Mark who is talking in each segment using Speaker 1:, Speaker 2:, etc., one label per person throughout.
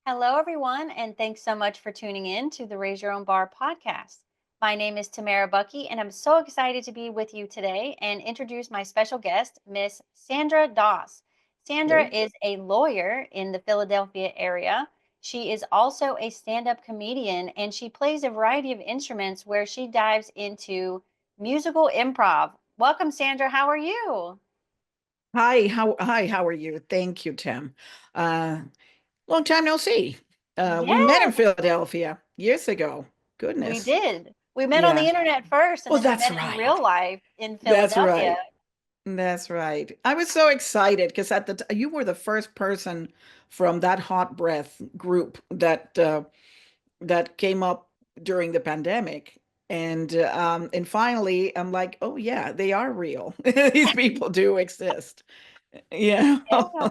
Speaker 1: Hello, everyone, and thanks so much for tuning in to the Raise Your Own Bar podcast. My name is Tamara Bucky, and I'm so excited to be with you today and introduce my special guest, Miss Sandra Doss. Sandra
Speaker 2: Hey.
Speaker 1: is a lawyer in the Philadelphia area. She is also a stand up comedian, and she plays a variety of instruments where she dives into musical improv. Welcome, Sandra. How are you?
Speaker 2: How are you? Thank you, Tim. Uh Long time no see. We met in
Speaker 1: Yes,
Speaker 2: Philadelphia years ago.
Speaker 1: we
Speaker 2: Goodness.
Speaker 1: did. We met on the
Speaker 2: Yeah.
Speaker 1: internet first, and
Speaker 2: Oh,
Speaker 1: then we
Speaker 2: that's
Speaker 1: met in real
Speaker 2: right.
Speaker 1: life in
Speaker 2: That's
Speaker 1: Philadelphia.
Speaker 2: right. That's right. I was so excited because at you were the first person from that hot breath group that came up during the pandemic. And finally I'm like, oh yeah, they are real. These people do exist. Yeah.
Speaker 1: Yeah.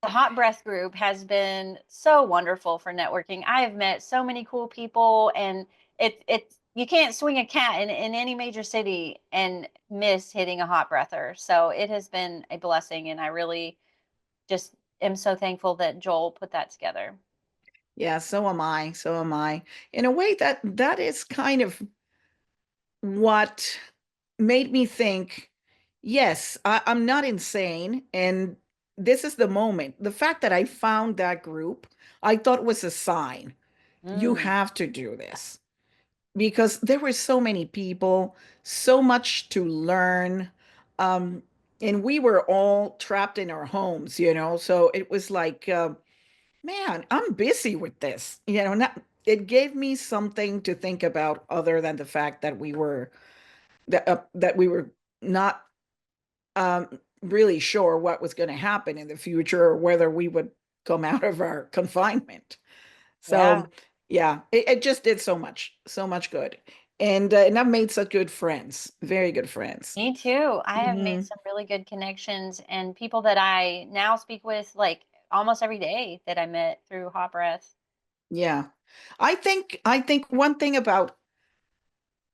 Speaker 1: The Hot Breath group has been so wonderful for networking. I have met so many cool people, and it's you can't swing a cat in any major city and miss hitting a hot breather. So it has been a blessing, and I really just am so thankful that Joel put that together.
Speaker 2: Yeah, so am I. So am I. In a way that is kind of what made me think, yes, I'm not insane. And this is the moment. The fact that I found that group, I thought was a sign. You
Speaker 1: Mm,
Speaker 2: have to do this because there were so many people, so much to learn. Um, and we were all trapped in our homes, so it was like, man, I'm busy with this. Not, it gave me something to think about other than the fact that we were not really sure what was going to happen in the future or whether we would come out of our confinement.
Speaker 1: yeah.
Speaker 2: So, yeah, it just did so much good. And I've made such good friends, very good friends.
Speaker 1: Me too. I have made
Speaker 2: Hmm.
Speaker 1: some really good connections and people that I now speak with like almost every day that I met through Hot Breath.
Speaker 2: Yeah. I think one thing about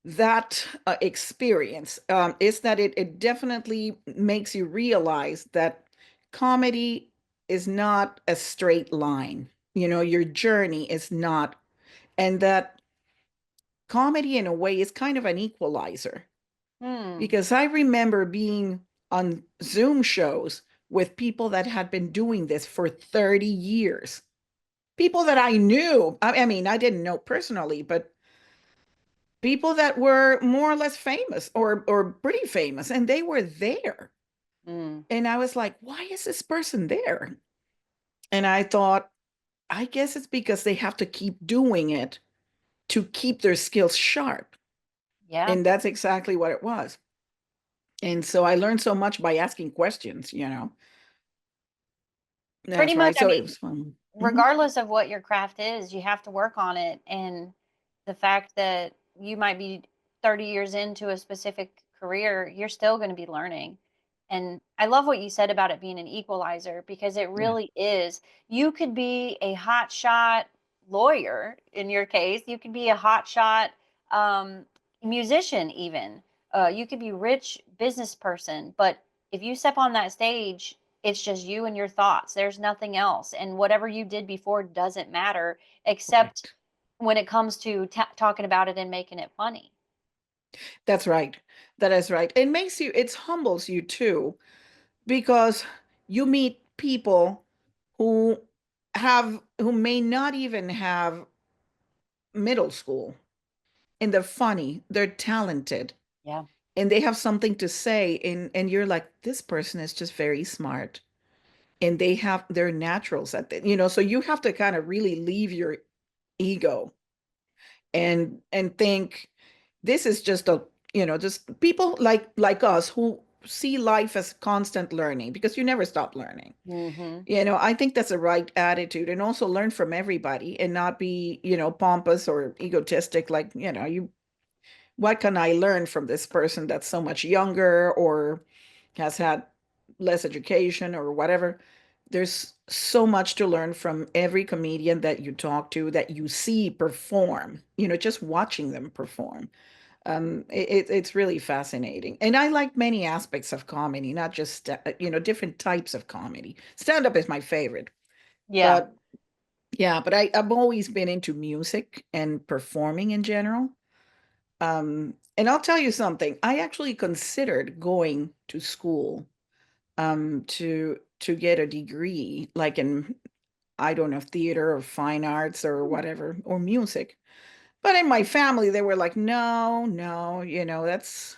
Speaker 2: that experience is that it definitely makes you realize that comedy is not a straight line. Your journey is not, and that comedy, in a way, is kind of an equalizer.
Speaker 1: Hmm.
Speaker 2: Because I remember being on Zoom shows with people that had been doing this for 30 years. People that I knew. I mean, I didn't know personally, but people that were more or less famous or pretty famous, and they were there.
Speaker 1: Mm.
Speaker 2: And I was like, why is this person there? And I thought, I guess it's because they have to keep doing it to keep their skills sharp.
Speaker 1: Yeah.
Speaker 2: And that's exactly what it was. And so I learned so much by asking questions.
Speaker 1: Pretty
Speaker 2: That's
Speaker 1: much,
Speaker 2: right.
Speaker 1: I
Speaker 2: So it
Speaker 1: mean,
Speaker 2: was fun. Hmm.
Speaker 1: regardless of what your craft is, you have to work on it. And the fact that you might be 30 years into a specific career, you're still going to be learning. And I love what you said about it being an equalizer because it
Speaker 2: Yeah,
Speaker 1: really is. You could be a hot shot lawyer in your case, you could be a hot shot um, musician, even. You could be rich business person, but if you step on that stage, it's just you and your thoughts. There's nothing else. And whatever you did before doesn't matter, except
Speaker 2: right.
Speaker 1: when it comes to talking about it and making it funny.
Speaker 2: That's right. That is right. It humbles you too, because you meet people who who may not even have middle school, and they're funny, they're talented,
Speaker 1: Yeah.
Speaker 2: and they have something to say, and you're like, this person is just very smart, and they're naturals at it, so you have to kind of really leave your ego and think this is just people like us who see life as constant learning, because you never stop learning.
Speaker 1: Hmm.
Speaker 2: I think that's a right attitude, and also learn from everybody and not be pompous or egotistic, like, you what can I learn from this person that's so much younger or has had less education or whatever. There's so much to learn from every comedian that you talk to, that you see perform, just watching them perform. It's really fascinating. And I like many aspects of comedy, not just, different types of comedy. Stand up is my favorite,
Speaker 1: Yeah.
Speaker 2: but Yeah, but I've always been into music and performing in general. And I'll tell you something. I actually considered going to school to get a degree, like in, I don't know, theater or fine arts or
Speaker 1: Hmm.
Speaker 2: whatever, or music. But in my family, they were like, no, no, that's,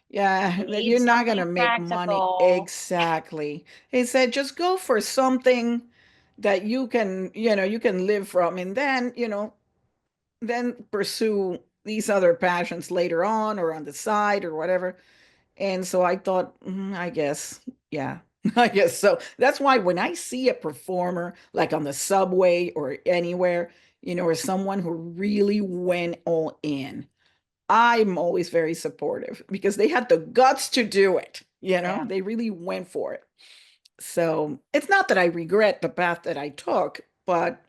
Speaker 1: You
Speaker 2: yeah, that
Speaker 1: need
Speaker 2: you're not going
Speaker 1: something
Speaker 2: to make money.
Speaker 1: practical.
Speaker 2: Exactly. He said, just go for something that you can live from. And then, then pursue these other passions later on or on the side or whatever. And so I thought, I guess, yeah, I guess so. That's why when I see a performer like on the subway or anywhere, or someone who really went all in, I'm always very supportive because they had the guts to do it.
Speaker 1: Yeah.
Speaker 2: They really went for it. So it's not that I regret the path that I took, but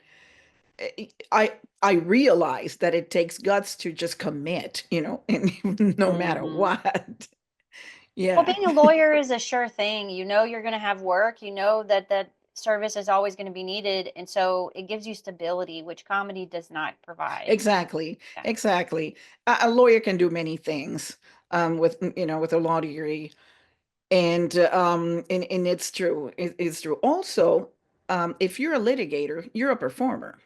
Speaker 2: I realize that it takes guts to just commit, and no matter
Speaker 1: Hmm.
Speaker 2: what.
Speaker 1: Well,
Speaker 2: Yeah.
Speaker 1: being a lawyer is a sure thing. You know you're going to have work. You know that that service is always going to be needed, and so it gives you stability, which comedy does not provide.
Speaker 2: Exactly.
Speaker 1: Yeah.
Speaker 2: Exactly. A lawyer can do many things with a law degree. And it's true. It's true. Also, if you're a litigator, you're a performer.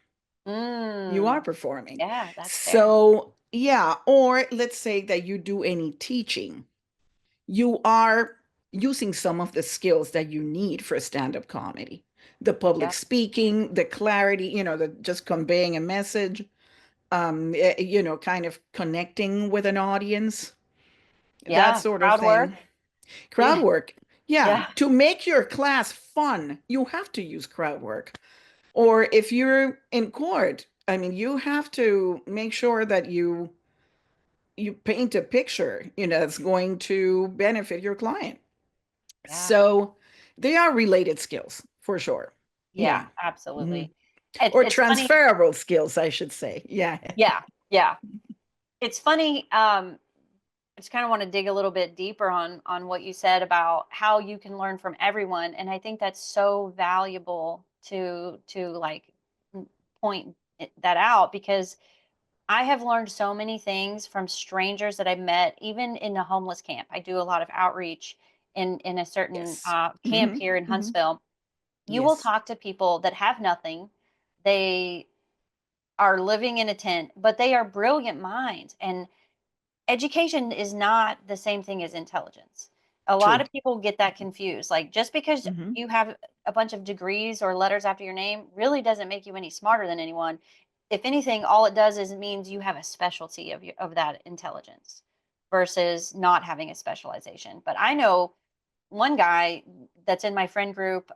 Speaker 2: You are
Speaker 1: Mm,
Speaker 2: performing.
Speaker 1: yeah, that's fair.
Speaker 2: So, yeah, or let's say that you do any teaching. You are using some of the skills that you need for stand-up comedy. The public
Speaker 1: Yep.
Speaker 2: speaking, the clarity, the just conveying a message, kind of connecting with an audience, that
Speaker 1: Yeah.
Speaker 2: sort of
Speaker 1: Crowd work.
Speaker 2: thing. Crowd
Speaker 1: Yeah.
Speaker 2: work. Yeah,
Speaker 1: Yeah.
Speaker 2: to make your class fun, you have to use crowd work. Or if you're in court, I mean, you have to make sure that you paint a picture, that's going to benefit your client.
Speaker 1: Yeah.
Speaker 2: So they are related skills for sure.
Speaker 1: Yeah.
Speaker 2: Yeah. Mhm.
Speaker 1: Absolutely.
Speaker 2: Or
Speaker 1: It's funny.
Speaker 2: transferable skills, I should say. Yeah.
Speaker 1: Yeah. Yeah. It's funny. I just kind of want to dig a little bit deeper on what you said about how you can learn from everyone, and I think that's so valuable to like point that out because I have learned so many things from strangers that I met, even in the homeless camp. I do a lot of outreach in a certain
Speaker 2: Yes.
Speaker 1: camp
Speaker 2: Hmm.
Speaker 1: here in
Speaker 2: Hmm.
Speaker 1: Huntsville. You will
Speaker 2: Yes.
Speaker 1: talk to people that have nothing. They are living in a tent, but they are brilliant minds, and education is not the same thing as intelligence. A lot
Speaker 2: True.
Speaker 1: of people get that confused. Like just because
Speaker 2: Hmm.
Speaker 1: you have a bunch of degrees or letters after your name really doesn't make you any smarter than anyone. If anything, all it does is it means you have a specialty of that intelligence versus not having a specialization. But I know one guy that's in my friend group.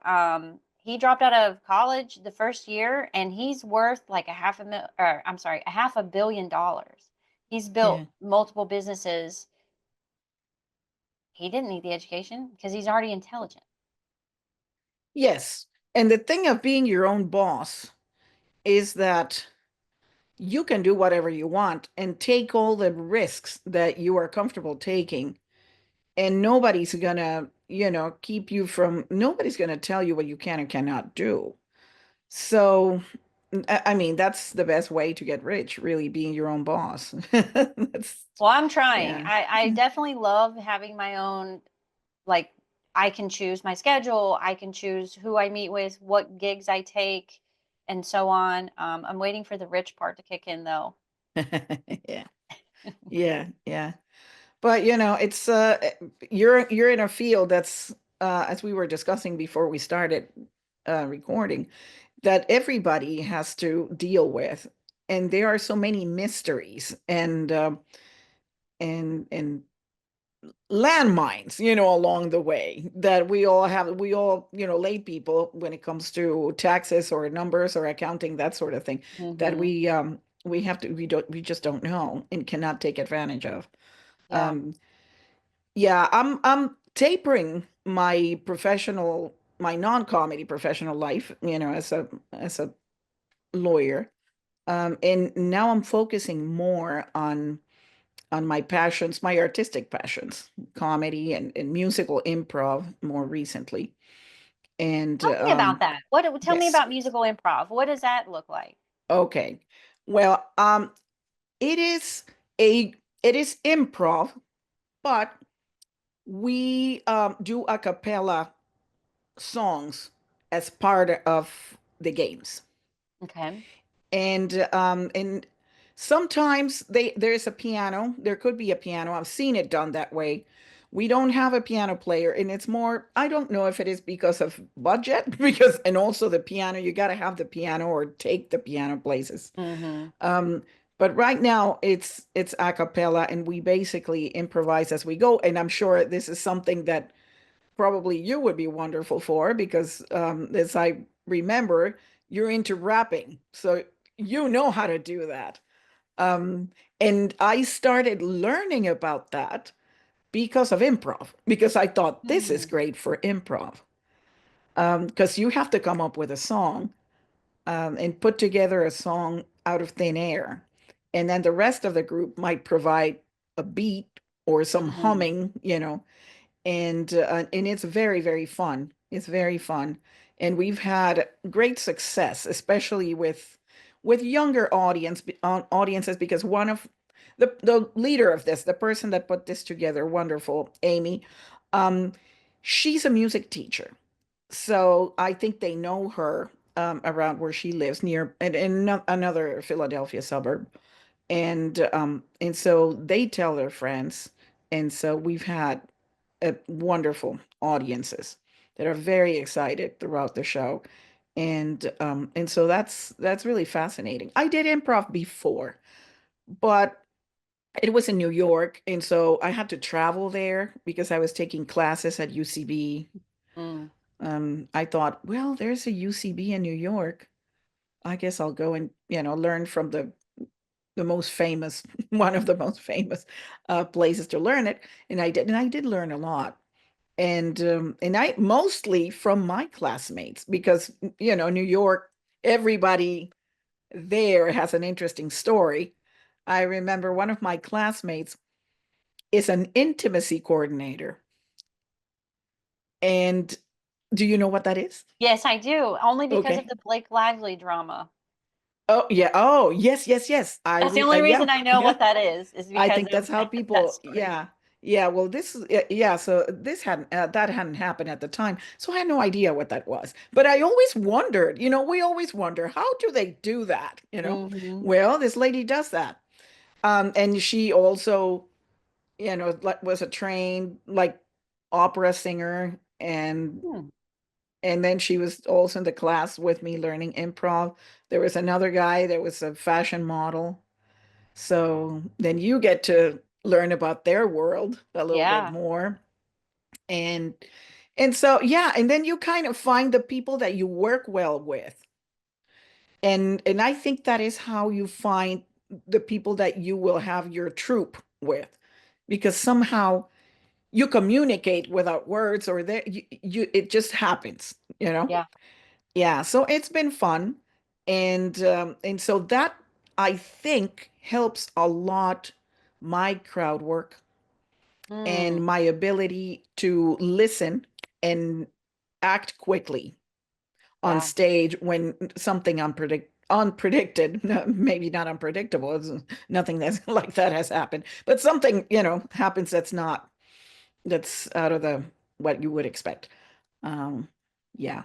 Speaker 1: He dropped out of college the first year, and he's worth like a half a billion dollars. He's built
Speaker 2: Yeah.
Speaker 1: multiple businesses. He didn't need the education because he's already intelligent.
Speaker 2: Yes. And the thing of being your own boss is that you can do whatever you want and take all the risks that you are comfortable taking. And nobody's gonna tell you what you can and cannot do. So, I mean, that's the best way to get rich, really being your own boss. That's,
Speaker 1: Well, I'm trying.
Speaker 2: yeah.
Speaker 1: I definitely love having my own, like, I can choose my schedule. I can choose who I meet with, what gigs I take, and so on. I'm waiting for the rich part to kick in, though.
Speaker 2: Yeah. Yeah. Yeah. But you're in a field that's as we were discussing before we started recording, that everybody has to deal with. And there are so many mysteries and landmines, along the way that we all, lay people when it comes to taxes or numbers or accounting, that sort of thing, that
Speaker 1: Hmm.
Speaker 2: we just don't know and cannot take advantage of.
Speaker 1: Yeah.
Speaker 2: Um, yeah, I'm tapering my non-comedy professional life, as a lawyer. And now I'm focusing more on my passions, my artistic passions, comedy and musical improv more recently. And
Speaker 1: Tell me about that. Tell me
Speaker 2: yes,
Speaker 1: about musical improv. What does that look like?
Speaker 2: okay. Well, it is a it is improv, but we do a cappella songs as part of the games.
Speaker 1: Okay.
Speaker 2: And sometimes there's a piano. There could be a piano. I've seen it done that way. We don't have a piano player, and it's more, I don't know if it is because of budget, because and also the piano, you got to have the piano or take the piano places.
Speaker 1: Mm-hmm.
Speaker 2: Um, but right now it's a cappella, and we basically improvise as we go. And I'm sure this is something that probably you would be wonderful for because as I remember, you're into rapping. So you know how to do that. Um, and I started learning about that because of improv, because I thought this is
Speaker 1: Mm-hmm.
Speaker 2: great for improv. Because you have to come up with a song and put together a song out of thin air. And then the rest of the group might provide a beat or some
Speaker 1: Mm-hmm.
Speaker 2: humming, and it's very, very fun. It's very fun, and we've had great success, especially with younger audiences, because one of the leader of this, the person that put this together, wonderful Amy, um, she's a music teacher, so I think they know her around where she lives near in another Philadelphia suburb, and so they tell their friends, and so we've had wonderful audiences that are very excited throughout the show. And so that's really fascinating. I did improv before, but it was in New York, and so I had to travel there because I was taking classes at UCB.
Speaker 1: Mm.
Speaker 2: I thought, well, there's a UCB in New York. I guess I'll go and learn from the most famous, one of the most famous places to learn it. And I did learn a lot. And I mostly from my classmates because New York, everybody there has an interesting story. I remember one of my classmates is an intimacy coordinator. And do you know what that is?
Speaker 1: Yes, I do. Only because of
Speaker 2: Okay.
Speaker 1: the Blake Lively drama.
Speaker 2: Oh yeah. Oh yes, yes, yes.
Speaker 1: That's the only
Speaker 2: Yeah,
Speaker 1: reason I know
Speaker 2: yeah.
Speaker 1: what that is
Speaker 2: I
Speaker 1: because
Speaker 2: think
Speaker 1: of
Speaker 2: that's how
Speaker 1: that
Speaker 2: people,
Speaker 1: story.
Speaker 2: yeah. Yeah, well, yeah, so this hadn't, that hadn't happened at the time. So I had no idea what that was. But I always wondered, we always wonder, how do they do that?
Speaker 1: Mm-hmm.
Speaker 2: Well, this lady does that. And she also, like was a trained like opera singer,
Speaker 1: Hmm.
Speaker 2: and then she was also in the class with me learning improv. There was another guy that was a fashion model. So then you get to learn about their world a little bit
Speaker 1: Yeah.
Speaker 2: more. And and so yeah, and then you kind of find the people that you work well with. And I think that is how you find the people that you will have your troupe with. Because somehow you communicate without words, or it just happens, you know?
Speaker 1: Yeah.
Speaker 2: Yeah, so it's been fun. And so that I think helps a lot my crowd work and
Speaker 1: Mm.
Speaker 2: my ability to listen and act quickly on
Speaker 1: Yeah.
Speaker 2: stage when something unpredicted, maybe not unpredictable, nothing that's like that has happened, but something, happens that's out of the what you would expect. Um, yeah,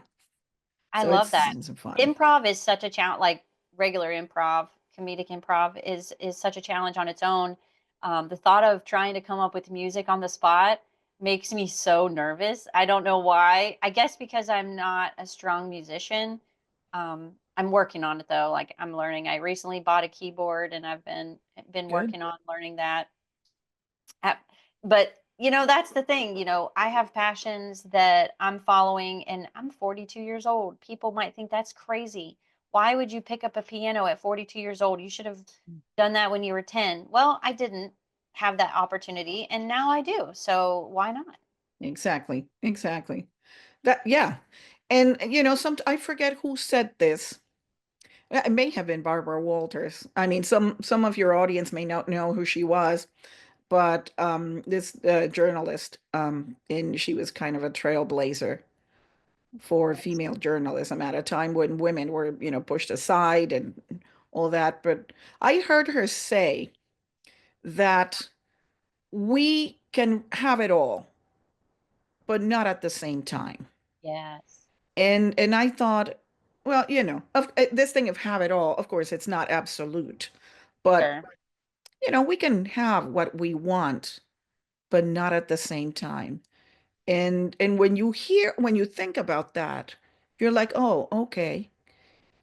Speaker 1: I
Speaker 2: so
Speaker 1: love that.
Speaker 2: it's fun.
Speaker 1: Improv is such a challenge, like regular improv, comedic improv is such a challenge on its own. The thought of trying to come up with music on the spot makes me so nervous. I don't know why. I guess because I'm not a strong musician. I'm working on it though. Like I'm learning. I recently bought a keyboard and I've been
Speaker 2: Good.
Speaker 1: working on learning that. Uh, But that's the thing. I have passions that I'm following, and I'm 42 years old. People might think that's crazy. Why would you pick up a piano at 42 years old? You should have done that when you were 10. Well, I didn't have that opportunity, and now I do. So why not?
Speaker 2: Exactly. Exactly. That, yeah. And some I forget who said this. It may have been Barbara Walters. I mean, some of your audience may not know who she was, but this journalist, and she was kind of a trailblazer. for
Speaker 1: Yes.
Speaker 2: female journalism at a time when women were, pushed aside and all that. But I heard her say that we can have it all, but not at the same time.
Speaker 1: Yes.
Speaker 2: And I thought, well, this thing of have it all, of course, it's not absolute, but
Speaker 1: Sure.
Speaker 2: we can have what we want, but not at the same time. And when you think about that, you're like, oh, okay.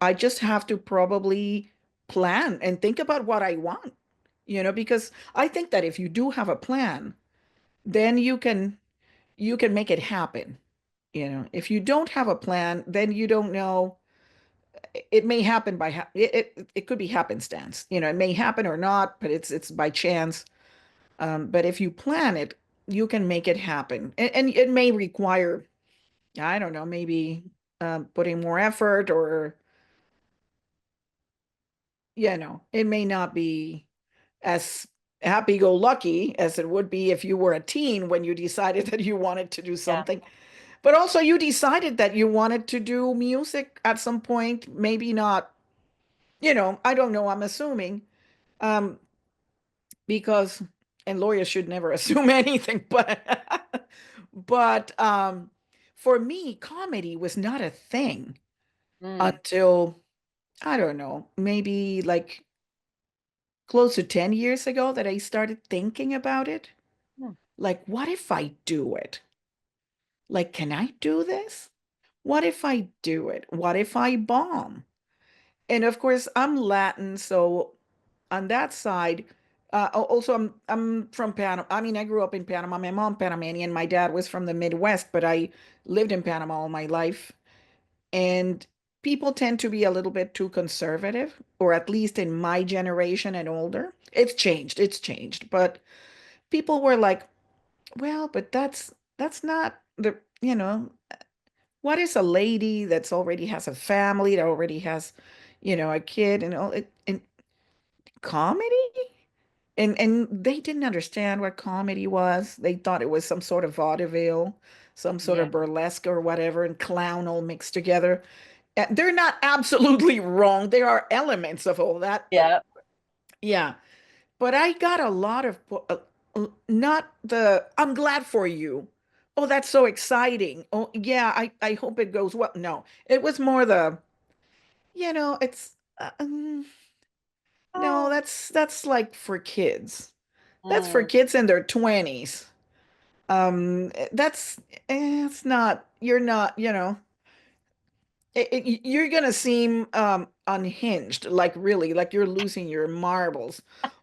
Speaker 2: I just have to probably plan and think about what I want, because I think that if you do have a plan, then you can make it happen. If you don't have a plan, then you don't know. It may happen it could be happenstance. It may happen or not, but it's by chance. But if you plan it, you can make it happen. And it may require, I don't know, maybe putting more effort, or it may not be as happy-go-lucky as it would be if you were a teen when you decided that you wanted to do
Speaker 1: Yeah.
Speaker 2: something. But also you decided that you wanted to do music at some point, maybe not, I don't know, I'm assuming, um, because, and lawyers should never assume anything, but for me, comedy was not a thing
Speaker 1: Mm.
Speaker 2: until, I don't know, maybe like close to 10 years ago that I started thinking about it.
Speaker 1: Mm.
Speaker 2: Like, what if I do it? Like, can I do this? What if I do it? What if I bomb? And of course, I'm Latin, so on that side, also I'm from Panama. I mean, I grew up in Panama. My mom Panamanian, my dad was from the Midwest, but I lived in Panama all my life. And people tend to be a little bit too conservative, or at least in my generation and older. It's changed, but people were like, well, but that's not what is a lady that's already has a family, that already has, a kid and all it, and comedy? And they didn't understand what comedy was. They thought it was some sort of vaudeville, some sort
Speaker 1: Yeah.
Speaker 2: of burlesque or whatever, and clown all mixed together. They're not absolutely wrong. There are elements of all that, but
Speaker 1: Yeah.
Speaker 2: yeah. But I got a lot of not the I'm glad for you. Oh, that's so exciting. Oh, yeah, I hope it goes well. No, it was more the, it's no,
Speaker 1: Oh.
Speaker 2: that's like for kids. That's for
Speaker 1: Mm.
Speaker 2: kids in their 20s. That's it's not, you're not, you're gonna seem unhinged, like really, like you're losing your marbles,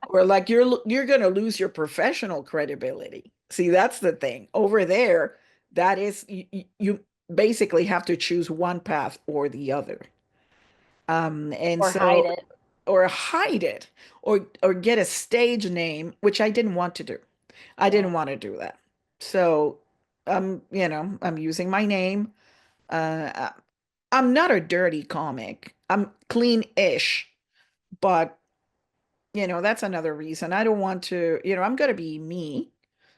Speaker 2: or like you're gonna lose your professional credibility. See, that's the thing. Over there, that is you basically have to choose one path or the other. And
Speaker 1: Or hide
Speaker 2: so,
Speaker 1: it.
Speaker 2: or hide it, or get a stage name, which I didn't want to do. I
Speaker 1: Yeah.
Speaker 2: didn't want to do that. So, I'm using my name. Uh, I'm not a dirty comic. I'm clean-ish, but that's another reason. I don't want to, I'm gonna be me.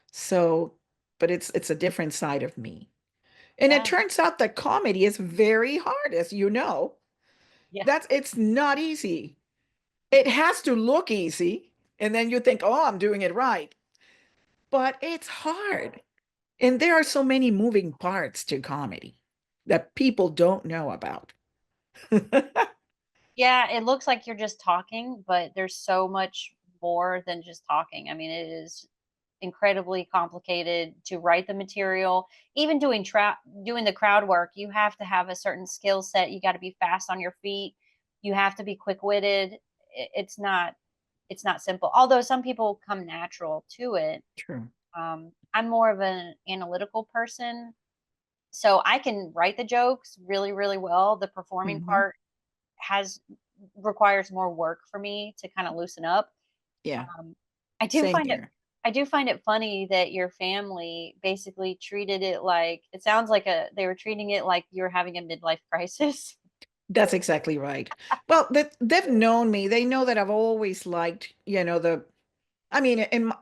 Speaker 2: So, but it's a different side of me. And it
Speaker 1: Yeah.
Speaker 2: turns out that comedy is very hard, as you know.
Speaker 1: Yeah.
Speaker 2: It's not easy. It has to look easy, and then you think, "Oh, I'm doing it right." But it's hard. And there are so many moving parts to comedy that people don't know about.
Speaker 1: Yeah, it looks like you're just talking, but there's so much more than just talking. I mean, it is incredibly complicated to write the material. Even doing the crowd work, you have to have a certain skill set. You got to be fast on your feet. You have to be quick-witted. It's not simple. Although some people come natural to it.
Speaker 2: True.
Speaker 1: I'm more of an analytical person, so I can write the jokes really, really well. The performing
Speaker 2: Hmm.
Speaker 1: part has requires more work for me to kind of loosen up.
Speaker 2: Yeah,
Speaker 1: Um, I do
Speaker 2: same
Speaker 1: find it
Speaker 2: here.
Speaker 1: I do find it funny that your family basically treated it like it sounds like they were treating it like you're having a midlife crisis.
Speaker 2: That's exactly right. Well, they've known me. They know that I've always liked, I mean,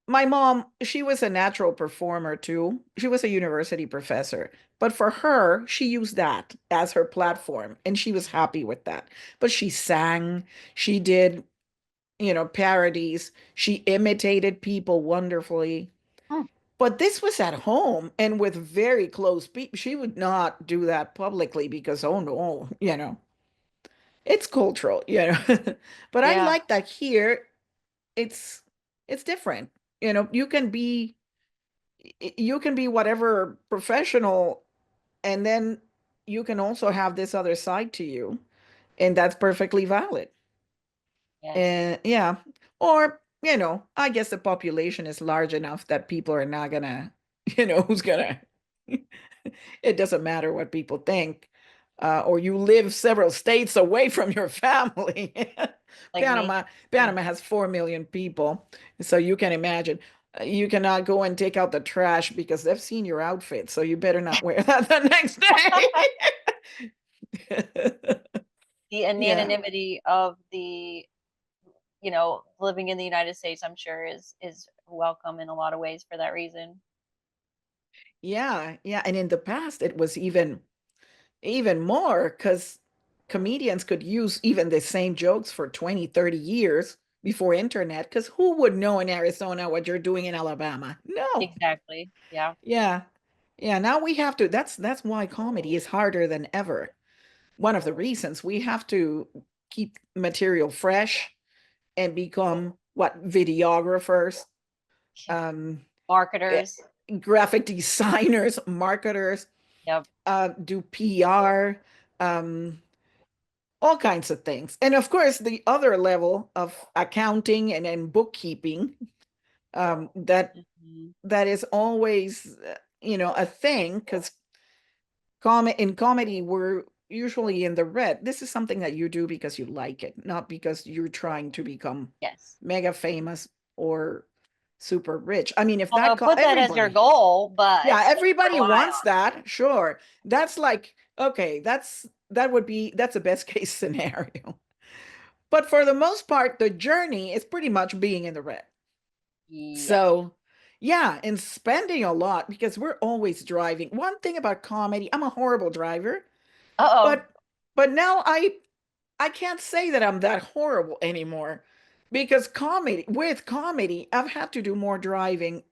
Speaker 2: my mom, she was a natural performer too. She was a university professor. But for her, she used that as her platform and she was happy with that. But she sang, she did, parodies, she imitated people wonderfully.
Speaker 1: Hmm.
Speaker 2: But this was at home and with very close people. She would not do that publicly because, oh no, it's cultural. But I
Speaker 1: Yeah,
Speaker 2: like that here it's it's different. You can be whatever professional, and then you can also have this other side to you, and that's perfectly valid.
Speaker 1: yes.
Speaker 2: And yeah, or I guess the population is large enough that people are not gonna, who's gonna. It doesn't matter what people think. Or you live several states away from your family.
Speaker 1: Like me.
Speaker 2: Panama,
Speaker 1: Mm.
Speaker 2: Panama has 4 million people, so you can imagine. You cannot go and take out the trash because they've seen your outfit, so you better not wear that the next day.
Speaker 1: The
Speaker 2: Yeah,
Speaker 1: anonymity of the living in the United States, I'm sure is welcome in a lot of ways for that reason.
Speaker 2: yeah, yeah. And in the past, it was even more because comedians could use even the same jokes for 20, 30 years before internet, because who would know in Arizona what you're doing in Alabama? No.
Speaker 1: Exactly. Yeah.
Speaker 2: Yeah. Yeah, now we have to, that's why comedy is harder than ever. One of the reasons we have to keep material fresh and become what, videographers, um eh,
Speaker 1: Marketers.
Speaker 2: graphic designers, marketers,
Speaker 1: Yep.
Speaker 2: do PR, um all kinds of things. And of course, the other level of accounting and bookkeeping, that
Speaker 1: Mhm.
Speaker 2: that is always, a thing because in comedy we're usually in the red. This is something that you do because you like it, not because you're trying to become
Speaker 1: Yes.
Speaker 2: mega famous or super rich. I mean, if
Speaker 1: Although put that as your
Speaker 2: everybody,
Speaker 1: goal, but
Speaker 2: yeah, everybody
Speaker 1: rely
Speaker 2: wants
Speaker 1: on it.
Speaker 2: that, sure. That's like, okay, that's a best case scenario. But for the most part, the journey is pretty much being in the red.
Speaker 1: Yeah.
Speaker 2: So, yeah, and spending a lot because we're always driving. One thing about comedy, I'm a horrible driver,
Speaker 1: Uh-oh.
Speaker 2: but now I can't say that I'm that horrible anymore because with comedy, I've had to do more driving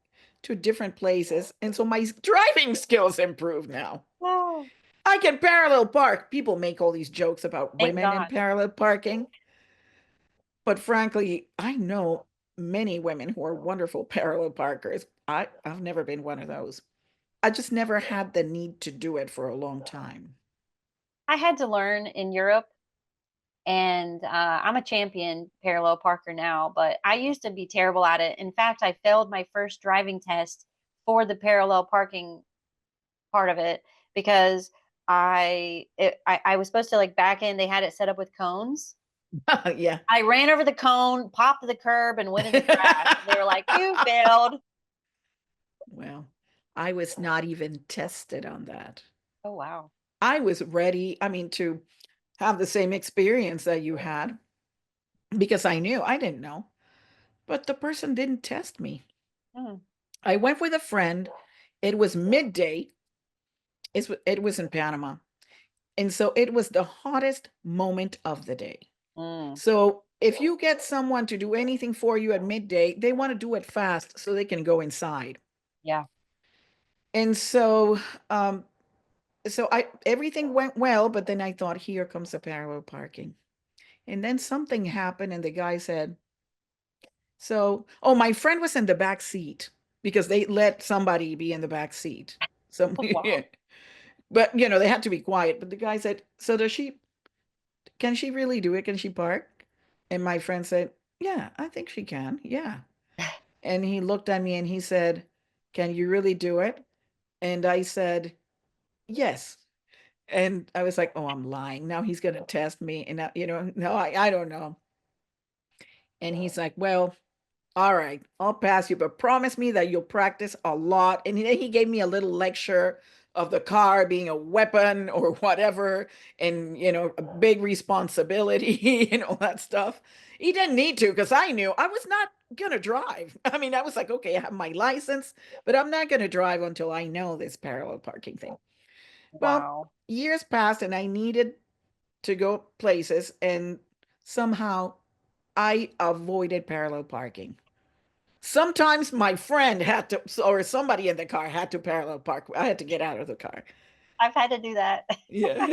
Speaker 2: to different places, and so my driving skills improve now.
Speaker 1: Oh,
Speaker 2: I can parallel park. People make all these jokes about
Speaker 1: thank
Speaker 2: women in
Speaker 1: God.
Speaker 2: parallel parking. But frankly, I know many women who are wonderful parallel parkers. I've never been one of those. I just never had the need to do it for a long time.
Speaker 1: I had to learn in Europe, and I'm a champion parallel parker now, but I used to be terrible at it. In fact, I failed my first driving test for the parallel parking part of it because I was supposed to like back in. They had it set up with cones.
Speaker 2: Yeah.
Speaker 1: I ran over the cone, popped the curb, and went into crash. And they were like, "You failed."
Speaker 2: Well, I was not even tested on that.
Speaker 1: Oh wow.
Speaker 2: I was ready, I mean, to have the same experience that you had because I didn't know, but the person didn't test me.
Speaker 1: Mm,
Speaker 2: I went with a friend. It was midday. It was in Panama. And so it was the hottest moment of the day.
Speaker 1: mm,
Speaker 2: So if you get someone to do anything for you at midday, they want to do it fast so they can go inside.
Speaker 1: yeah.
Speaker 2: And um, so I everything went well, but then I thought, here comes the parallel parking. And then something happened, and the guy said, oh, my friend was in the back seat because they let somebody be in the back seat. So,
Speaker 1: Oh, wow.
Speaker 2: but they had to be quiet. But the guy said, so can she really do it? Can she park? And my friend said, yeah, I think she can. Yeah. And he looked at me and he said, can you really do it? And I said, yes. And I was like, oh, I'm lying. Now he's going to test me. And, no, I don't know. And he's like, well, all right, I'll pass you, but promise me that you'll practice a lot. And then he gave me a little lecture of the car being a weapon or whatever, and a big responsibility and all that stuff. He didn't need to because I knew I was not gonna drive. I mean, I was like, okay, I have my license, but I'm not gonna drive until I know this parallel parking thing. Well,
Speaker 1: Wow.
Speaker 2: years passed and I needed to go places, and somehow I avoided parallel parking. Sometimes my friend had to, or somebody in the car had to parallel park. I had to get out of the car.
Speaker 1: I've had to do that.
Speaker 2: Yeah.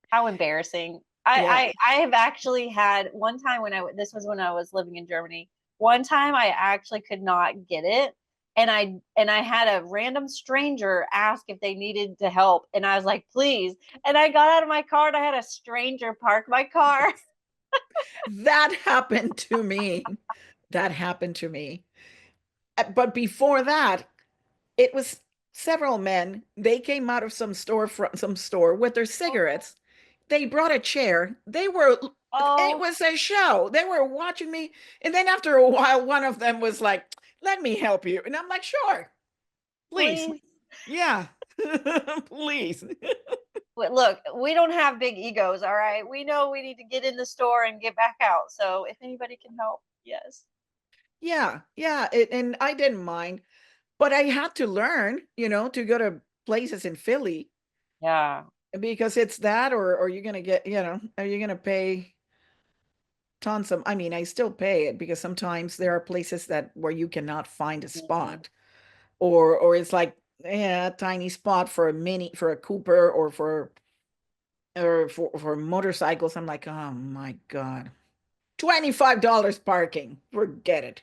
Speaker 1: How embarrassing.
Speaker 2: Yeah.
Speaker 1: I have actually had one time when this was when I was living in Germany. One time I actually could not get it, and I had a random stranger ask if they needed to help, and I was like, "Please." And I got out of my car and I had a stranger park my car.
Speaker 2: That happened to me. That happened to me. But before that, it was several men. They came out of some store from some store with their cigarettes. They brought a chair. It
Speaker 1: Oh,
Speaker 2: was a show. They were watching me. And then after a while, one of them was like, let me help you. And I'm like, sure, please.
Speaker 1: please.
Speaker 2: Yeah, please.
Speaker 1: Look, we don't have big egos, all right? We know we need to get in the store and get back out. So if anybody can help, yes.
Speaker 2: Yeah, yeah. And I didn't mind, but I had to learn, to go to places in Philly
Speaker 1: Yeah.
Speaker 2: because it's that, or you're going to get, are you going to pay tons of, I mean, I still pay it because sometimes there are places that where you cannot find a
Speaker 1: Mhm.
Speaker 2: spot, or it's like, yeah, a tiny spot for a mini, for a Cooper, or for motorcycles. I'm like, oh my God, $25 parking. Forget it.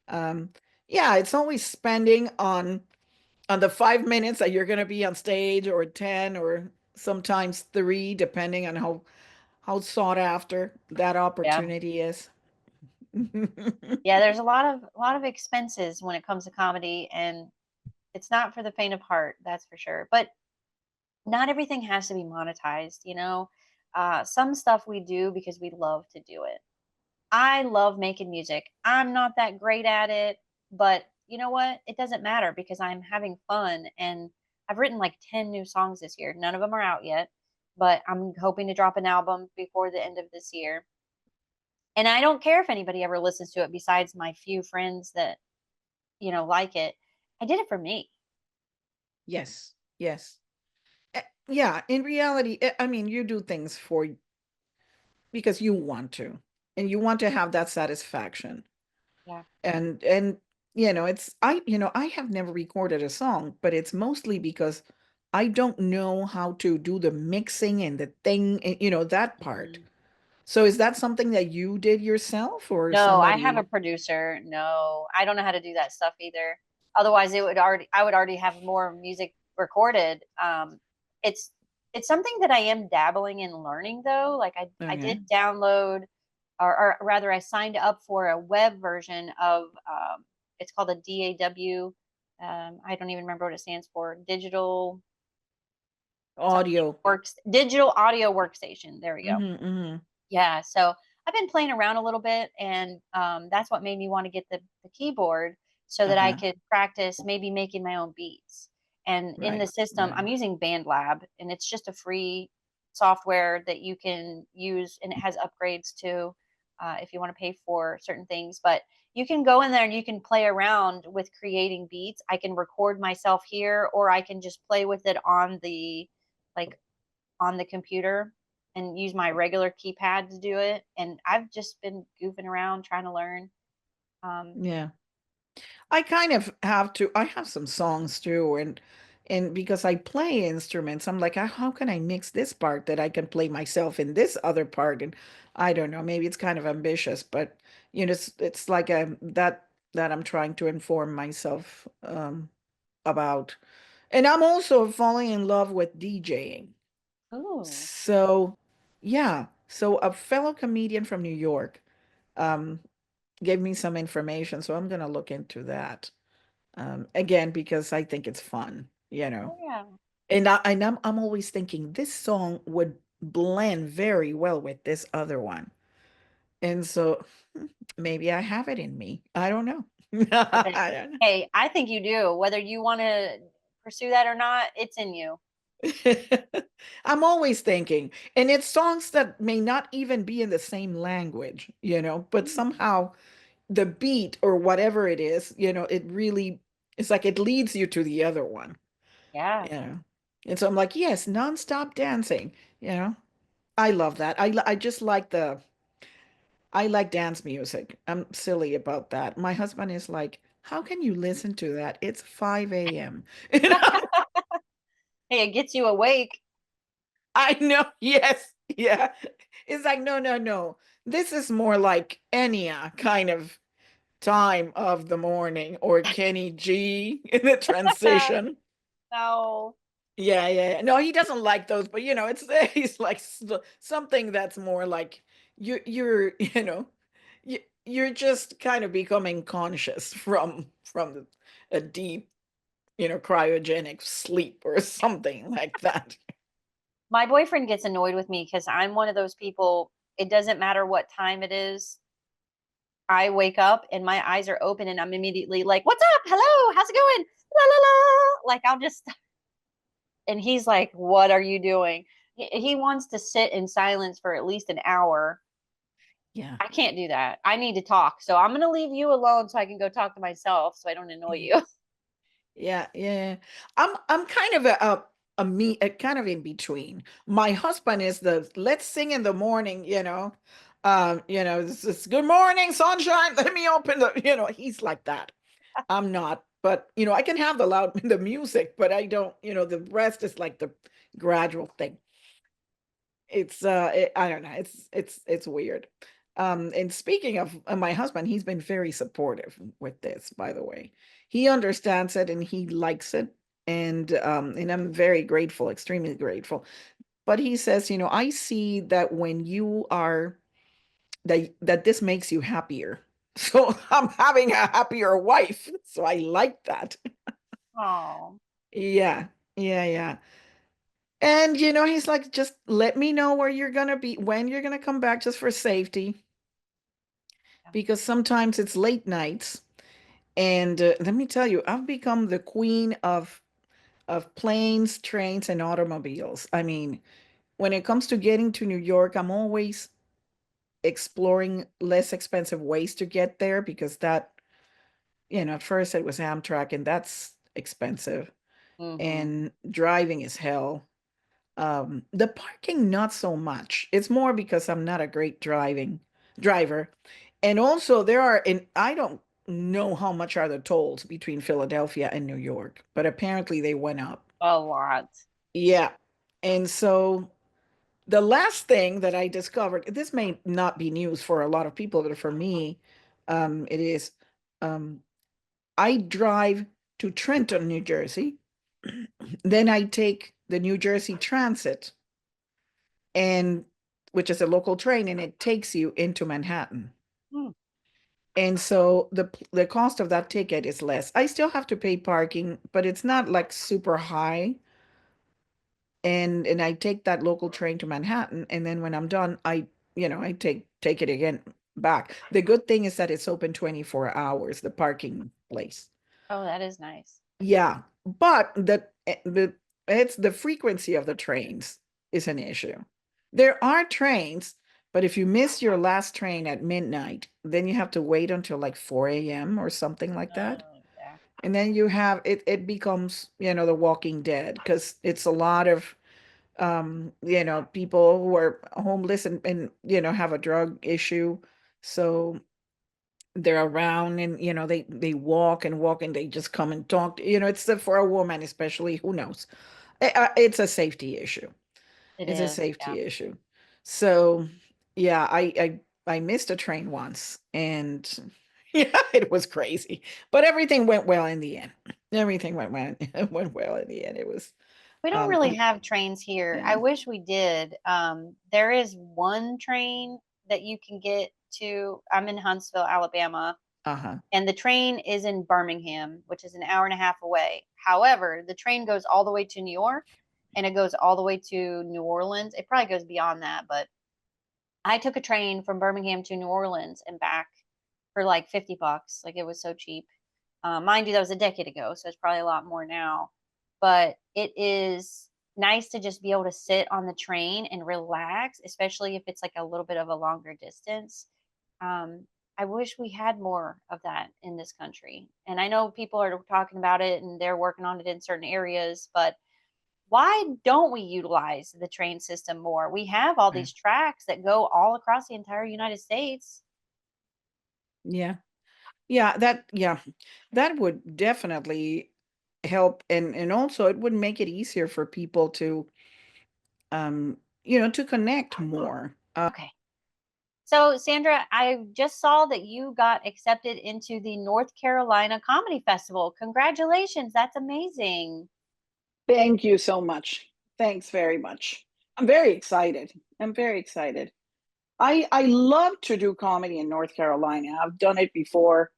Speaker 2: Um, yeah, it's always spending on the 5 minutes that you're gonna be on stage, or 10, or sometimes three, depending on how sought after that
Speaker 1: Yeah.
Speaker 2: opportunity is.
Speaker 1: Yeah, there's a lot of expenses when it comes to comedy, and it's not for the faint of heart, that's for sure. But not everything has to be monetized. Some stuff we do because we love to do it. I love making music. I'm not that great at it, but you know what? It doesn't matter because I'm having fun, and I've written like 10 new songs this year. None of them are out yet, but I'm hoping to drop an album before the end of this year. And I don't care if anybody ever listens to it besides my few friends that, like it. I did it for me.
Speaker 2: Yes, yes. Yeah, in reality, I mean, you do things for because you want to, and you want to have that satisfaction.
Speaker 1: Yeah.
Speaker 2: And it's I have never recorded a song, but it's mostly because I don't know how to do the mixing and the thing, that part.
Speaker 1: Mhm.
Speaker 2: So is that something that you did yourself, or
Speaker 1: No, I have a
Speaker 2: somebody?
Speaker 1: producer. No, I don't know how to do that stuff either. Otherwise, I would already have more music recorded. It's it's something that I am dabbling in learning though. Like I
Speaker 2: Okay.
Speaker 1: did download, or rather, I signed up for a web version of it's called a DAW. I don't even remember what it stands for. Something
Speaker 2: Audio.
Speaker 1: works digital audio workstation. There we go.
Speaker 2: Mm-hmm, mm-hmm.
Speaker 1: Yeah, so I've been playing around a little bit, and that's what made me want to get the keyboard so that I
Speaker 2: Uh-huh.
Speaker 1: could practice maybe making my own beats. And in the
Speaker 2: Right,
Speaker 1: system,
Speaker 2: right.
Speaker 1: I'm using BandLab, and it's just a free software that you can use, and it has upgrades too if you want to pay for certain things. But you can go in there and you can play around with creating beats. I can record myself here, or I can just play with it like on the computer and use my regular keypad to do it. And I've just been goofing around trying to learn. Um,
Speaker 2: Yeah. I kind of have to. I have some songs too, and because I play instruments, I'm like, how can I mix this part that I can play myself in this other part? And I don't know, maybe it's kind of ambitious, but it's like that I'm trying to inform myself about. And I'm also falling in love with DJing.
Speaker 1: ooh,
Speaker 2: So, yeah. So a fellow comedian from New York um gave me some information, so I'm gonna look into that. Again, because I think it's fun.
Speaker 1: oh yeah.
Speaker 2: And I'm always thinking this song would blend very well with this other one. And so maybe I have it in me. I don't know.
Speaker 1: I bet.
Speaker 2: I don't know.
Speaker 1: Hey, I think you do. Whether you want to pursue that or not, it's in you.
Speaker 2: I'm always thinking, and it's songs that may not even be in the same language, but
Speaker 1: Mm.
Speaker 2: somehow the beat or whatever it is, it's like it leads you to the other one,
Speaker 1: Yeah.
Speaker 2: you know. And so I'm like, yes, nonstop dancing, you know. I love that. I just like I like dance music. I'm silly about that. My husband is like, how can you listen to that? It's 5 a.m. You know?
Speaker 1: Hey, it gets you awake.
Speaker 2: I know. Yes. Yeah. It's like, no, no, no. This is more like Enya kind of time of the morning or Kenny G in the transition.
Speaker 1: No.
Speaker 2: Yeah, yeah, yeah. No, he doesn't like those, but it's he's like something that's more like you're, you're just kind of becoming conscious from a deep, cryogenic sleep or something like that.
Speaker 1: My boyfriend gets annoyed with me because I'm one of those people, it doesn't matter what time it is. I wake up and my eyes are open and I'm immediately like, "What's up? Hello, how's it going?" La la la. Like I'll just and he's like, "What are you doing?" He wants to sit in silence for at least an hour.
Speaker 2: Yeah.
Speaker 1: I can't do that. I need to talk. So I'm going to leave you alone so I can go talk to myself so I don't annoy
Speaker 2: Yeah.
Speaker 1: you.
Speaker 2: Yeah, yeah. I'm kind of a kind of in between. My husband is the let's sing in the morning, this is good morning, sunshine. Let me open he's like that. I'm not, but I can have the loud the music, but I don't, the rest is like the gradual thing. I don't know, it's weird. And speaking of my husband, he's been very supportive with this, by the way. He understands it and he likes it, and I'm very grateful, extremely grateful. But he says, I see that when you are that this makes you happier. So I'm having a happier wife. So I like that.
Speaker 1: Oh,
Speaker 2: Yeah. Yeah, yeah. And he's like, just let me know where you're gonna be, when you're gonna come back, just for safety, because sometimes it's late nights. And let me tell you, I've become the queen of planes, trains, and automobiles. I mean, when it comes to getting to New York, I'm always exploring less expensive ways to get there because at first it was Amtrak, and that's expensive,
Speaker 1: mm-hmm.
Speaker 2: and driving is hell. The parking, not so much. It's more because I'm not a great driving driver. And also and I don't know how much are the tolls between Philadelphia and New York, but apparently they went up.
Speaker 1: A lot.
Speaker 2: Yeah. And so the last thing that I discovered, this may not be news for a lot of people, but for me, it is, um, I drive to Trenton, New Jersey. Then I take the New Jersey Transit, and which is a local train, and it takes you into Manhattan.
Speaker 1: Mm.
Speaker 2: And so the cost of that ticket is less. I still have to pay parking, but it's not like super high. And I take that local train to Manhattan, and then when I'm done, I take it again back. The good thing is that it's open 24 hours, the parking place.
Speaker 1: Oh, that is nice.
Speaker 2: Yeah, but it's the frequency of the trains is an issue. There are trains, but if you miss your last train at midnight, then you have to wait until like 4 a.m. or something like that.
Speaker 1: Yeah.
Speaker 2: And then it becomes, The Walking Dead, because it's a lot of people who are homeless and have a drug issue. So they're around, and they walk and walk, and they just come and talk. It's for a woman especially, who knows. It's a safety issue.
Speaker 1: It
Speaker 2: It's a
Speaker 1: is. Yeah.
Speaker 2: safety issue. So yeah, I missed a train once, and yeah, it was crazy, but everything went well in the end. Everything went well in the end. It was
Speaker 1: We don't
Speaker 2: um
Speaker 1: really have trains here.
Speaker 2: yeah.
Speaker 1: I wish we did. There is one train that you can get to. I'm in Huntsville, Alabama,
Speaker 2: Uh-huh.
Speaker 1: and the train is in Birmingham, which is an hour and a half away. However, the train goes all the way to New York and it goes all the way to New Orleans. It probably goes beyond that, but I took a train from Birmingham to New Orleans and back for like 50 bucks. Like it was so cheap. Mind you, that was a decade ago, so it's probably a lot more now. But it is. nice to just be able to sit on the train and relax, especially if it's like a little bit of a longer distance. Um, I wish we had more of that in this country. And I know people are talking about it and they're working on it in certain areas, but why don't we utilize the train system more? We have all
Speaker 2: Yeah.
Speaker 1: these tracks that go all across the entire United States.
Speaker 2: Yeah. Yeah, that would definitely help, and also it would make it easier for people to to connect more.
Speaker 1: Okay. So, Sandra, I just saw that you got accepted into the North Carolina Comedy Festival. Congratulations. That's amazing.
Speaker 2: Thank you so much. Thanks very much. I'm very excited. I'm very excited. I love to do comedy in North Carolina. I've done it before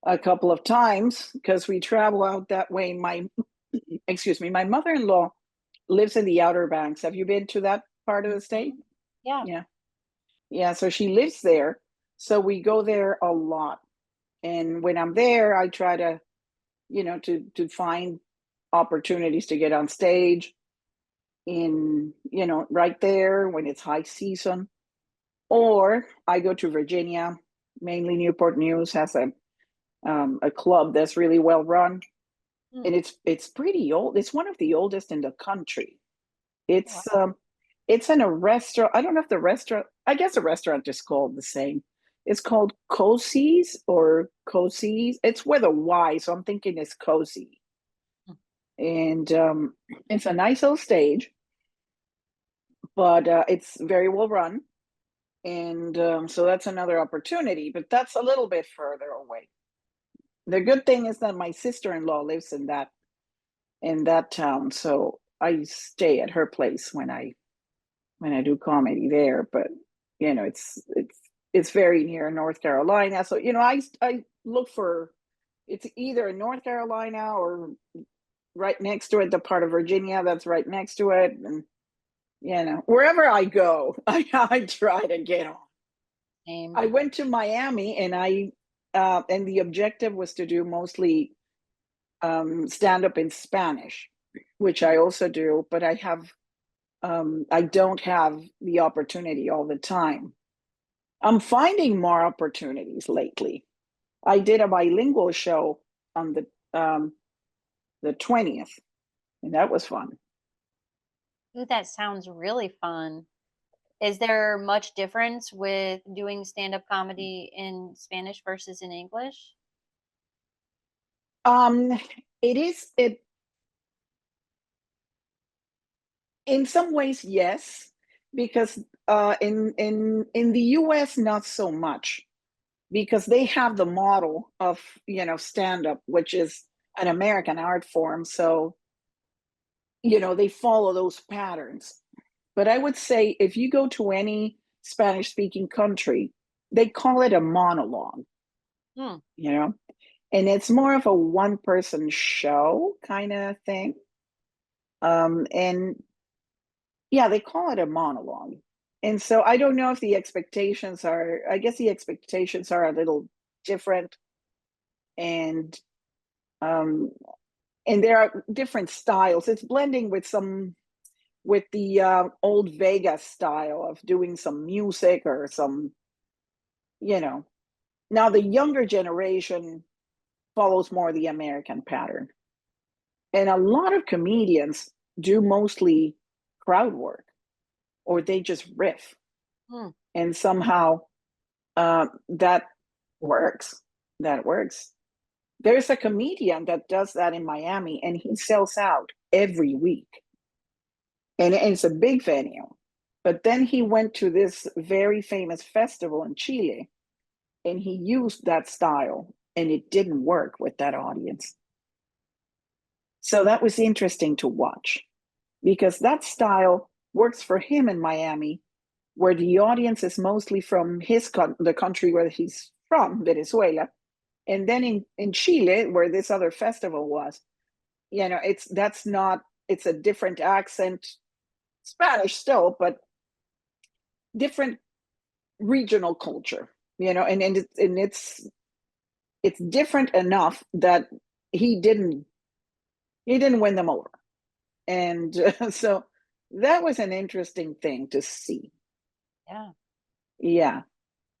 Speaker 2: a couple of times because we travel out that way. My excuse me, my mother-in-law lives in the Outer Banks. Have you been to that part of the state?
Speaker 1: Mhm. Yeah.
Speaker 2: Yeah. Yeah, so she lives there. So we go there a lot. And when I'm there, I try to, to find opportunities to get on stage in, right there when it's high season. Or I go to Virginia, mainly Newport News has a club that's really well run,
Speaker 1: Hmm.
Speaker 2: and it's pretty old. It's one of the oldest in the country.
Speaker 1: Wow.
Speaker 2: It's in a restaurant. I don't know if the restaurant. I guess the restaurant is called the same. It's called Cosey's or Cozy's. It's with a Y, so I'm thinking it's cozy.
Speaker 1: Hmm.
Speaker 2: And it's a nice little stage, but it's very well run. And so that's another opportunity, but that's a little bit further away. The good thing is that my sister-in-law lives in that town, so I stay at her place when I do comedy there. But it's very near North Carolina, so I look for it's either in North Carolina or right next to it, the part of Virginia that's right next to it, and wherever I go, I try to get on.
Speaker 1: Same.
Speaker 2: I went to Miami, and the objective was to do mostly stand up in Spanish, which I also do, but I don't have the opportunity all the time. I'm finding more opportunities lately. I did a bilingual show on the 20th, and that was fun.
Speaker 1: Ooh, that sounds really fun. Is there much difference with doing stand-up comedy in Spanish versus in English?
Speaker 2: Um, it in some ways, yes, because in the US not so much, because they have the model of stand up, which is an American art form. So they follow those patterns. But I would say if you go to any Spanish speaking country, they call it a monologue,
Speaker 1: Hmm.
Speaker 2: you know, and it's more of a one person show kind of thing. And yeah, they call it a monologue. And so I don't know if I guess the expectations are a little different. And um, and there are different styles. It's blending with the old Vegas style of doing some music or some, you know. Now the younger generation follows more the American pattern, and a lot of comedians do mostly crowd work, or they just riff,
Speaker 1: Hmm.
Speaker 2: and somehow that works. That works. There's a comedian that does that in Miami, and he sells out every week, and it's a big venue. But then he went to this very famous festival in Chile, and he used that style, and it didn't work with that audience. So that was interesting to watch because that style works for him in Miami, where the audience is mostly from the country where he's from, Venezuela, and then in Chile, where this other festival was, it's a different accent, Spanish still, but different regional culture, and it's different enough that he didn't he didn't win them over. And so that was an interesting thing to see.
Speaker 1: Yeah.
Speaker 2: Yeah.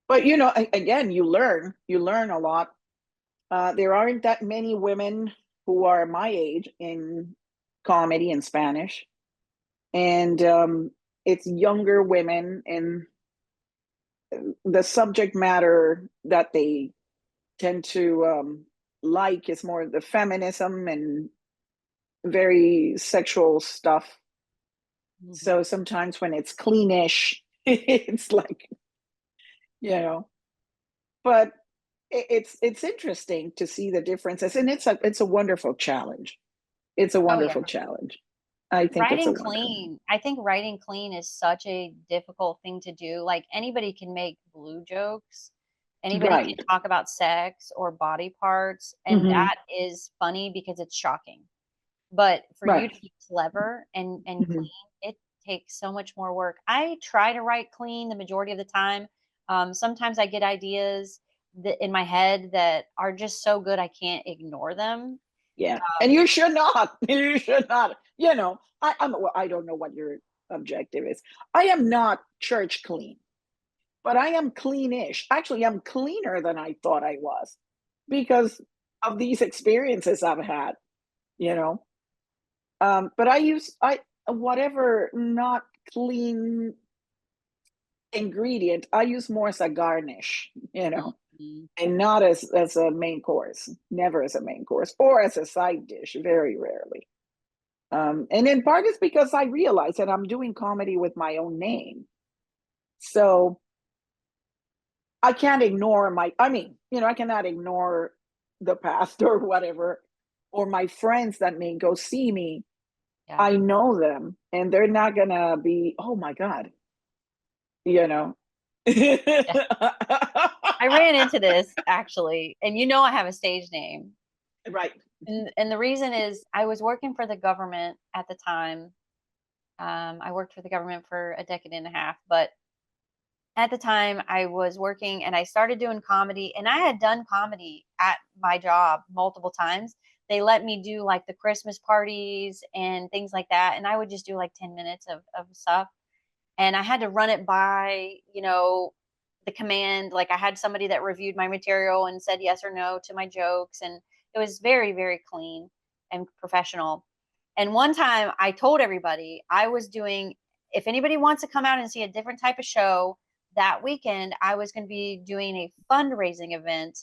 Speaker 2: But again, you learn a lot. There aren't that many women who are my age in comedy in Spanish, and it's younger women, and the subject matter that they tend to like is more the feminism and very sexual stuff.
Speaker 1: Mhm.
Speaker 2: So sometimes when it's cleanish, it's like, you know, but it's interesting to see the differences, and it's a wonderful challenge. It's a
Speaker 1: Oh yeah.
Speaker 2: wonderful challenge. I think it's a
Speaker 1: Writing
Speaker 2: wonderful.
Speaker 1: clean. I think writing clean is such a difficult thing to do. Like anybody can make blue jokes. Anybody can
Speaker 2: Right.
Speaker 1: talk about sex or body parts, and
Speaker 2: Hmm.
Speaker 1: that is funny because it's shocking. But for you
Speaker 2: Right.
Speaker 1: to be clever and
Speaker 2: Hmm.
Speaker 1: clean, it takes so much more work. I try to write clean the majority of the time. Sometimes I get ideas that in my head that are just so good I can't ignore them.
Speaker 2: Yeah, and you should not. You should not. Well, I don't know what your objective is. I am not church clean, but I am cleanish. Actually, I'm cleaner than I thought I was because of these experiences I've had. You know, but I use I whatever not clean ingredient I use more as a garnish.
Speaker 1: Mhm.
Speaker 2: And not as a main course. Never as a main course or as a side dish. Very rarely. And in part it's because I realize that I'm doing comedy with my own name. So I can't ignore I cannot ignore the past or whatever, or my friends that may go see me.
Speaker 1: Yeah.
Speaker 2: I know them and they're not gonna be, oh my God, you know.
Speaker 1: Yeah. I ran into this actually, and I have a stage name.
Speaker 2: Right.
Speaker 1: And the reason is I was working for the government at the time. I worked for the government for a decade and a half, but at the time I was working and I started doing comedy, and I had done comedy at my job multiple times. They let me do like the Christmas parties and things like that. And I would just do like 10 minutes of stuff. And I had to run it by, the command. Like I had somebody that reviewed my material and said yes or no to my jokes. And it was very, very clean and professional. And one time I told everybody I was doing, if anybody wants to come out and see a different type of show, that weekend I was going to be doing a fundraising event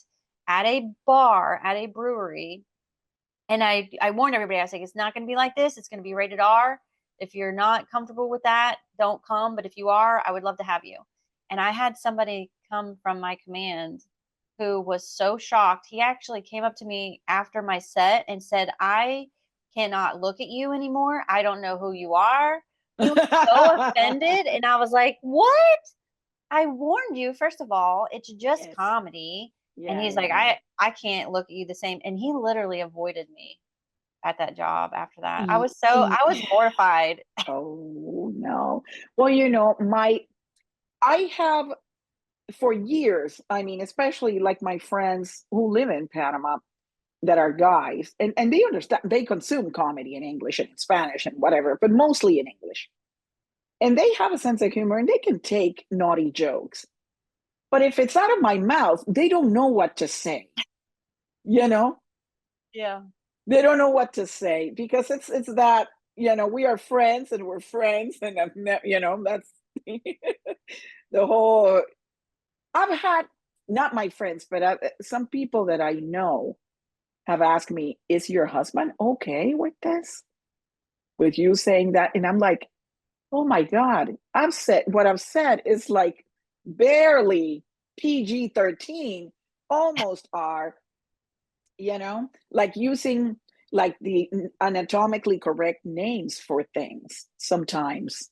Speaker 1: at a bar, at a brewery. And I warned everybody, I was like, it's not going to be like this. It's going to be rated R. If you're not comfortable with that, don't come. But if you are, I would love to have you. And I had somebody come from my command who was so shocked. He actually came up to me after my set and said, I cannot look at you anymore. I don't know who you are. He was so offended. And I was like, what? I warned you, first of all, it's just
Speaker 2: Yes.
Speaker 1: comedy. And
Speaker 2: Yeah,
Speaker 1: he's
Speaker 2: yeah,
Speaker 1: like,
Speaker 2: yeah.
Speaker 1: I can't look at you the same. And he literally avoided me at that job after that.
Speaker 2: E-
Speaker 1: I was mortified.
Speaker 2: Oh no. Well, I have for years, I mean, especially like my friends who live in Panama that are guys, and they understand, they consume comedy in English and in Spanish and whatever, but mostly in English. And they have a sense of humor and they can take naughty jokes. But if it's out of my mouth, they don't know what to say, you know?
Speaker 1: Yeah.
Speaker 2: They don't know what to say because it's that, we are friends and we're friends and that's the whole. I've had, not my friends, but some people that I know have asked me, "Is your husband okay with this? With you saying that?" And I'm like, "Oh my God, what I've said is like barely PG-13, almost R, like using like the anatomically correct names for things sometimes."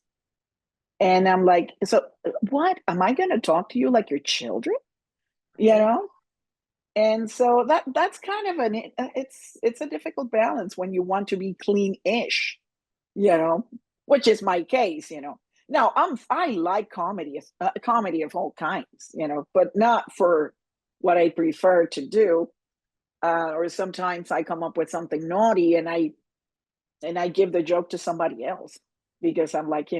Speaker 2: And I'm like, "So what? Am I going to talk to you like your children?" You
Speaker 1: Right.
Speaker 2: know? And so that's kind of it's a difficult balance when you want to be clean-ish, you know, which is my case. Now I like comedy of all kinds, but not for what I prefer to do. Or sometimes I come up with something naughty and I and I give the joke to somebody else because I'm like,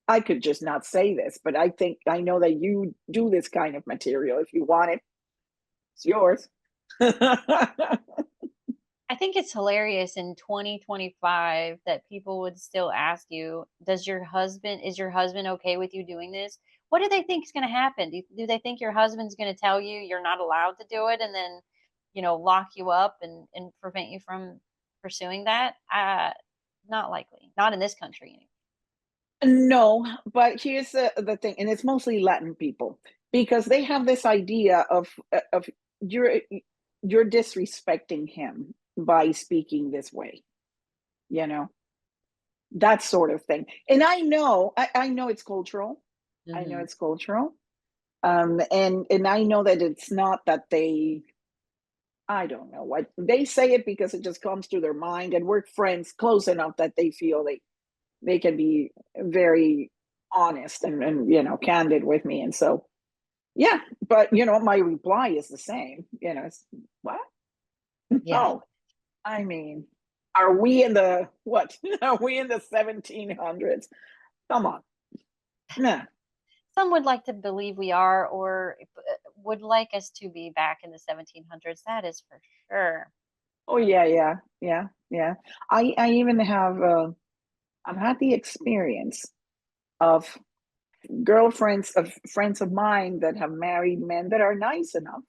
Speaker 2: I could just not say this, but I think I know that you do this kind of material. If you want it, it's yours.
Speaker 1: I think it's hilarious in 2025 that people would still ask you, is your husband okay with you doing this? What do they think is going to happen? Do they think your husband's going to tell you you're not allowed to do it and then, lock you up and prevent you from pursuing that? Not likely. Not in this country anyway.
Speaker 2: No, but here's the thing, and it's mostly Latin people because they have this idea of you're you're disrespecting him by speaking this way, you know, that sort of thing. And I know it's cultural. I know
Speaker 1: Hmm.
Speaker 2: it's cultural. And I know that it's not that I don't know what they say it because it just comes to their mind, and we're friends close enough that they feel they can be very honest and candid with me. And so yeah, but my reply is the same. It's what?
Speaker 1: Yeah.
Speaker 2: No, I mean, are we in the what? Are we in the 1700s? Come on. Nah.
Speaker 1: Some would like to believe we are, or would like us to be back in the 1700s. That is for sure.
Speaker 2: Oh yeah, yeah, yeah, yeah. I even have I've had the experience of girlfriends of friends of mine that have married men that are nice enough,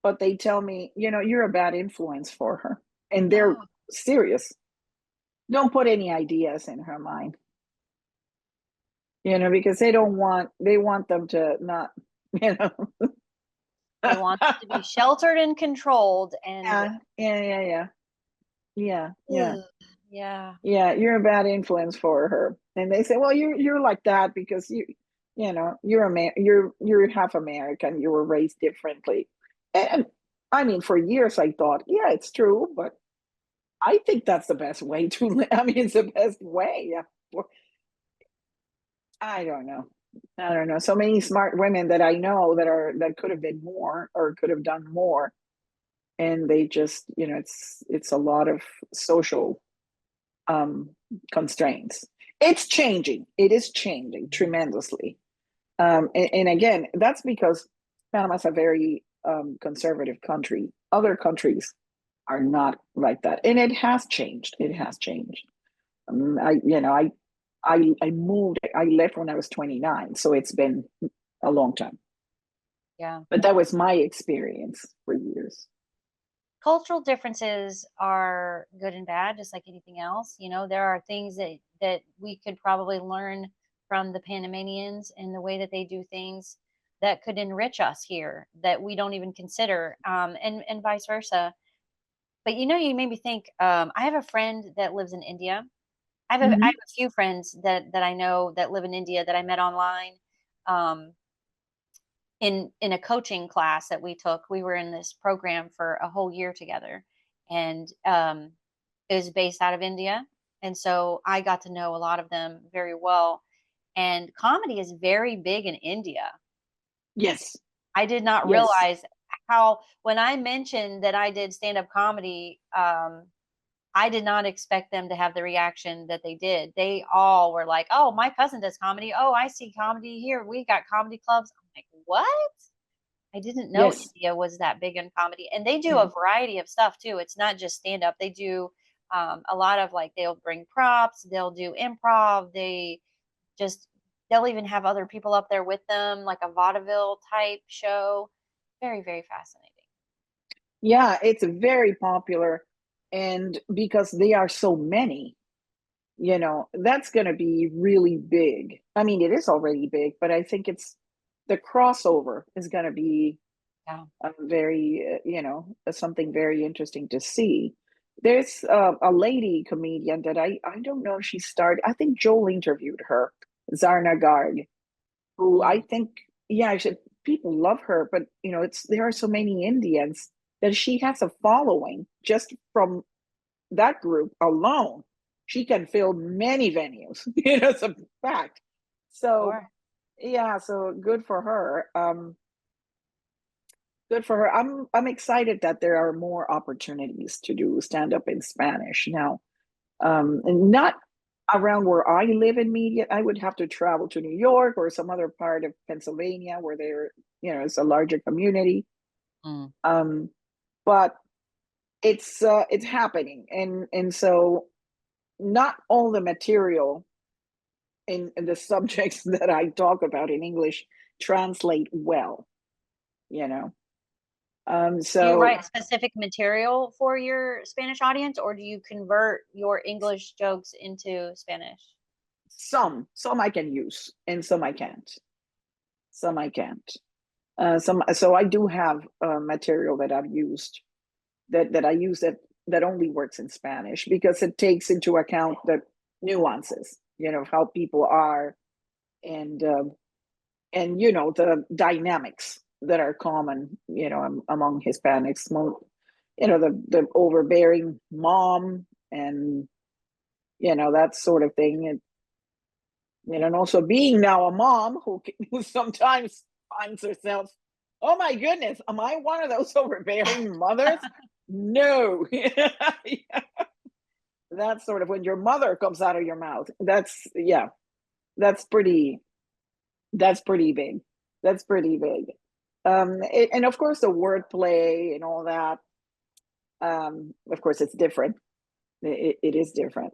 Speaker 2: but they tell me, you're a bad influence for her. And they're
Speaker 1: Oh,
Speaker 2: serious. Don't put any ideas in her mind, because they want them to not, you know,
Speaker 1: they want them to be sheltered and controlled, and
Speaker 2: yeah, yeah, yeah, yeah, yeah, yeah,
Speaker 1: ugh, yeah.
Speaker 2: yeah, you're a bad influence for her. And they say, well, you're like that because you're half American, you were raised differently. And I mean, for years I thought, yeah, it's true, but I think that's the best way to live. I mean, it's the best way. Yeah. Well, I don't know. I don't know. So many smart women that I know that could have been more or could have done more, and they just, it's a lot of social um constraints. It's changing. It is changing
Speaker 1: Mhm.
Speaker 2: tremendously. And again, that's because Panama's a very conservative country. Other countries are not like that, and it has changed. It has changed. I, I moved. I left when I was 29, so it's been a long time.
Speaker 1: Yeah.
Speaker 2: But that was my experience for years.
Speaker 1: Cultural differences are good and bad, just like anything else. There are things that we could probably learn from the Panamanians and the way that they do things that could enrich us here that we don't even consider, and vice versa. But you made me think. I have a friend that lives in India. I have
Speaker 2: Hmm.
Speaker 1: a few friends that I know that live in India that I met online. Um, in a coaching class that we took. We were in this program for a whole year together, and it was based out of India. And so I got to know a lot of them very well. And comedy is very big in India.
Speaker 2: Yes,
Speaker 1: I did not
Speaker 2: yes,
Speaker 1: realize how, when I mentioned that I did stand up comedy, I did not expect them to have the reaction that they did. They all were like, "Oh, my cousin does comedy. Oh, I see comedy here. We got comedy clubs." I'm like, "What?" I didn't know
Speaker 2: yes.
Speaker 1: India was that big in comedy, and they do
Speaker 2: Yeah.
Speaker 1: a variety of stuff too. It's not just stand up. They do a lot of, like, they'll bring props, they'll do improv, just they'll even have other people up there with them, like a vaudeville type show. Very, very fascinating.
Speaker 2: Yeah, it's very popular. And because they are so many, that's going to be really big. I mean, it is already big, but I think the crossover is going to be
Speaker 1: Yeah.
Speaker 2: very, something very interesting to see. There's a lady comedian that I don't know if she started, I think Joel interviewed her, Zarna Garg, who I
Speaker 1: Mm,
Speaker 2: think, yeah, people love her, but there are so many Indians that she has a following just from that group alone. She can fill many venues. It's a fact. So
Speaker 1: sure.
Speaker 2: yeah, so good for her. Good for her. I'm excited that there are more opportunities to do stand up in Spanish now. And not around where I live immediate. I would have to travel to New York or some other part of Pennsylvania where there, it's a larger community.
Speaker 1: Mm.
Speaker 2: Um, but it's happening, and so not all the material in the subjects that I talk about in English translate well, you know.
Speaker 1: Do you
Speaker 2: So
Speaker 1: write specific material for your Spanish audience, or do you convert your English jokes into Spanish?
Speaker 2: some I can use, and some I can't. Some I can't. So I do have material that I've used that I use that only works in Spanish because it takes into account the nuances, of how people are, and the dynamics that are common, among Hispanics, the overbearing mom, and that sort of thing. And also being now a mom who sometimes finds herself, oh my goodness, am I one of those overbearing mothers? No. That's sort of when your mother comes out of your mouth. Yeah, that's pretty, that's pretty big. That's pretty big. And of course the wordplay and all that. Of course it's different. It is different.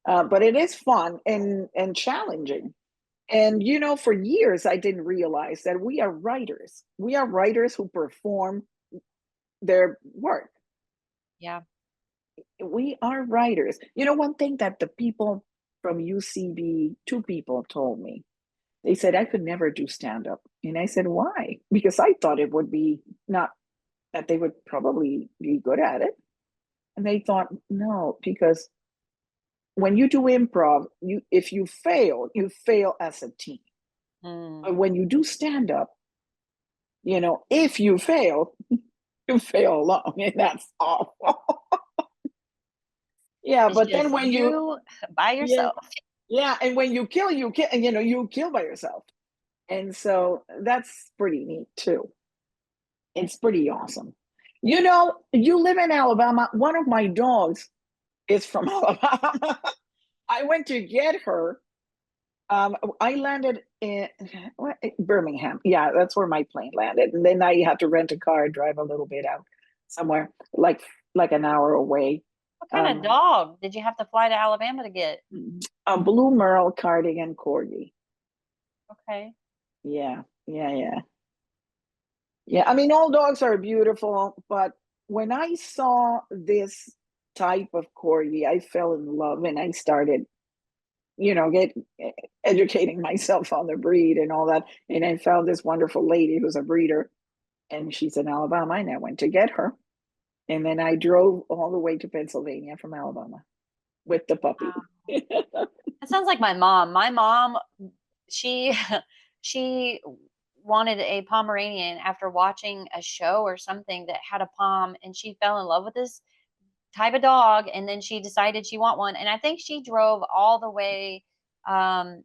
Speaker 2: But it is fun and challenging. And for years I didn't realize that we are writers. We are writers who perform their work.
Speaker 1: Yeah.
Speaker 2: We are writers. One thing that the people from UCB, two people told me, they said I could never do stand up. And I said, why? Because I thought it would be not that they would probably be good at it. And they thought, no, because when you do improv, if you fail as a team.
Speaker 1: Mm.
Speaker 2: But when you do stand up, if you fail, you fail alone, and that's awful. Yeah,
Speaker 1: It's
Speaker 2: but then
Speaker 1: just
Speaker 2: when you
Speaker 1: you by
Speaker 2: yeah,
Speaker 1: yourself.
Speaker 2: yeah, and when you kill, you kill by yourself. And so that's pretty neat too. It's pretty awesome. You live in Alabama. One of my dogs is from Alabama. I went to get her. I landed in Birmingham. Yeah, that's where my plane landed. And then I had to rent a car, drive a little bit out somewhere, like an hour away.
Speaker 1: What kind of
Speaker 2: Um,
Speaker 1: dog did you have to fly to Alabama to get?
Speaker 2: a blue merle cardigan corgi.
Speaker 1: Okay.
Speaker 2: Yeah, yeah, yeah. Yeah, I mean, all dogs are beautiful, but when I saw this type of corgi, I fell in love and I started, get educating myself on the breed and all that. And I found this wonderful lady who's a breeder, and she's in Alabama, and I went to get her. And then I drove all the way to Pennsylvania from Alabama with the puppy.
Speaker 1: That sounds like my mom. My mom, she she wanted a Pomeranian after watching a show or something that had a pom, and she fell in love with this type of dog, and then she decided she want one, and I think she drove all the way,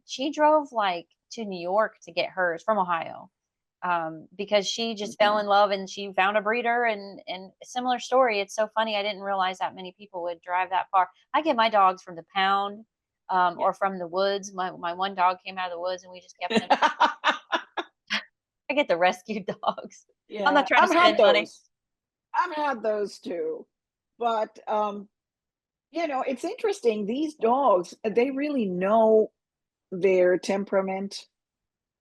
Speaker 1: she drove like to New York to get hers from Ohio, because she just fell
Speaker 2: Okay.
Speaker 1: in love and she found a breeder, and a similar story. It's so funny. I didn't realize that many people would drive that far. I get my dogs from the pound,
Speaker 2: Yeah.
Speaker 1: or from the woods. My one dog came out of the woods and we just kept him. I get the rescue dogs. I'm
Speaker 2: Yeah,
Speaker 1: not trying to spend money.
Speaker 2: I've had those too. But it's interesting. These dogs, they really know their temperament,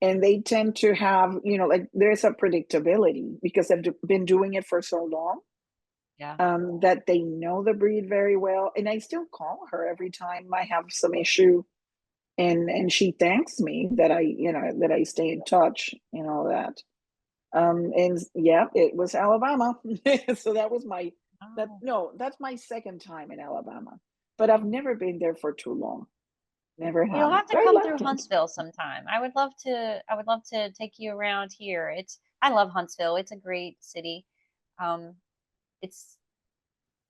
Speaker 2: and they tend to have, like there's a predictability because they've been doing it for so long,
Speaker 1: Yeah.
Speaker 2: that they know the breed very well. And I still call her every time I have some issue, and she thanks me that I stay in touch and all that. And yeah, it was Alabama. So that was
Speaker 1: Oh.
Speaker 2: that's my second time in Alabama, but I've never been there for too long. Never
Speaker 1: Well, you'll
Speaker 2: have.
Speaker 1: have to
Speaker 2: But I
Speaker 1: come through
Speaker 2: liked it.
Speaker 1: Huntsville sometime. I would love to take you around here. I love Huntsville. It's a great city. Um, it's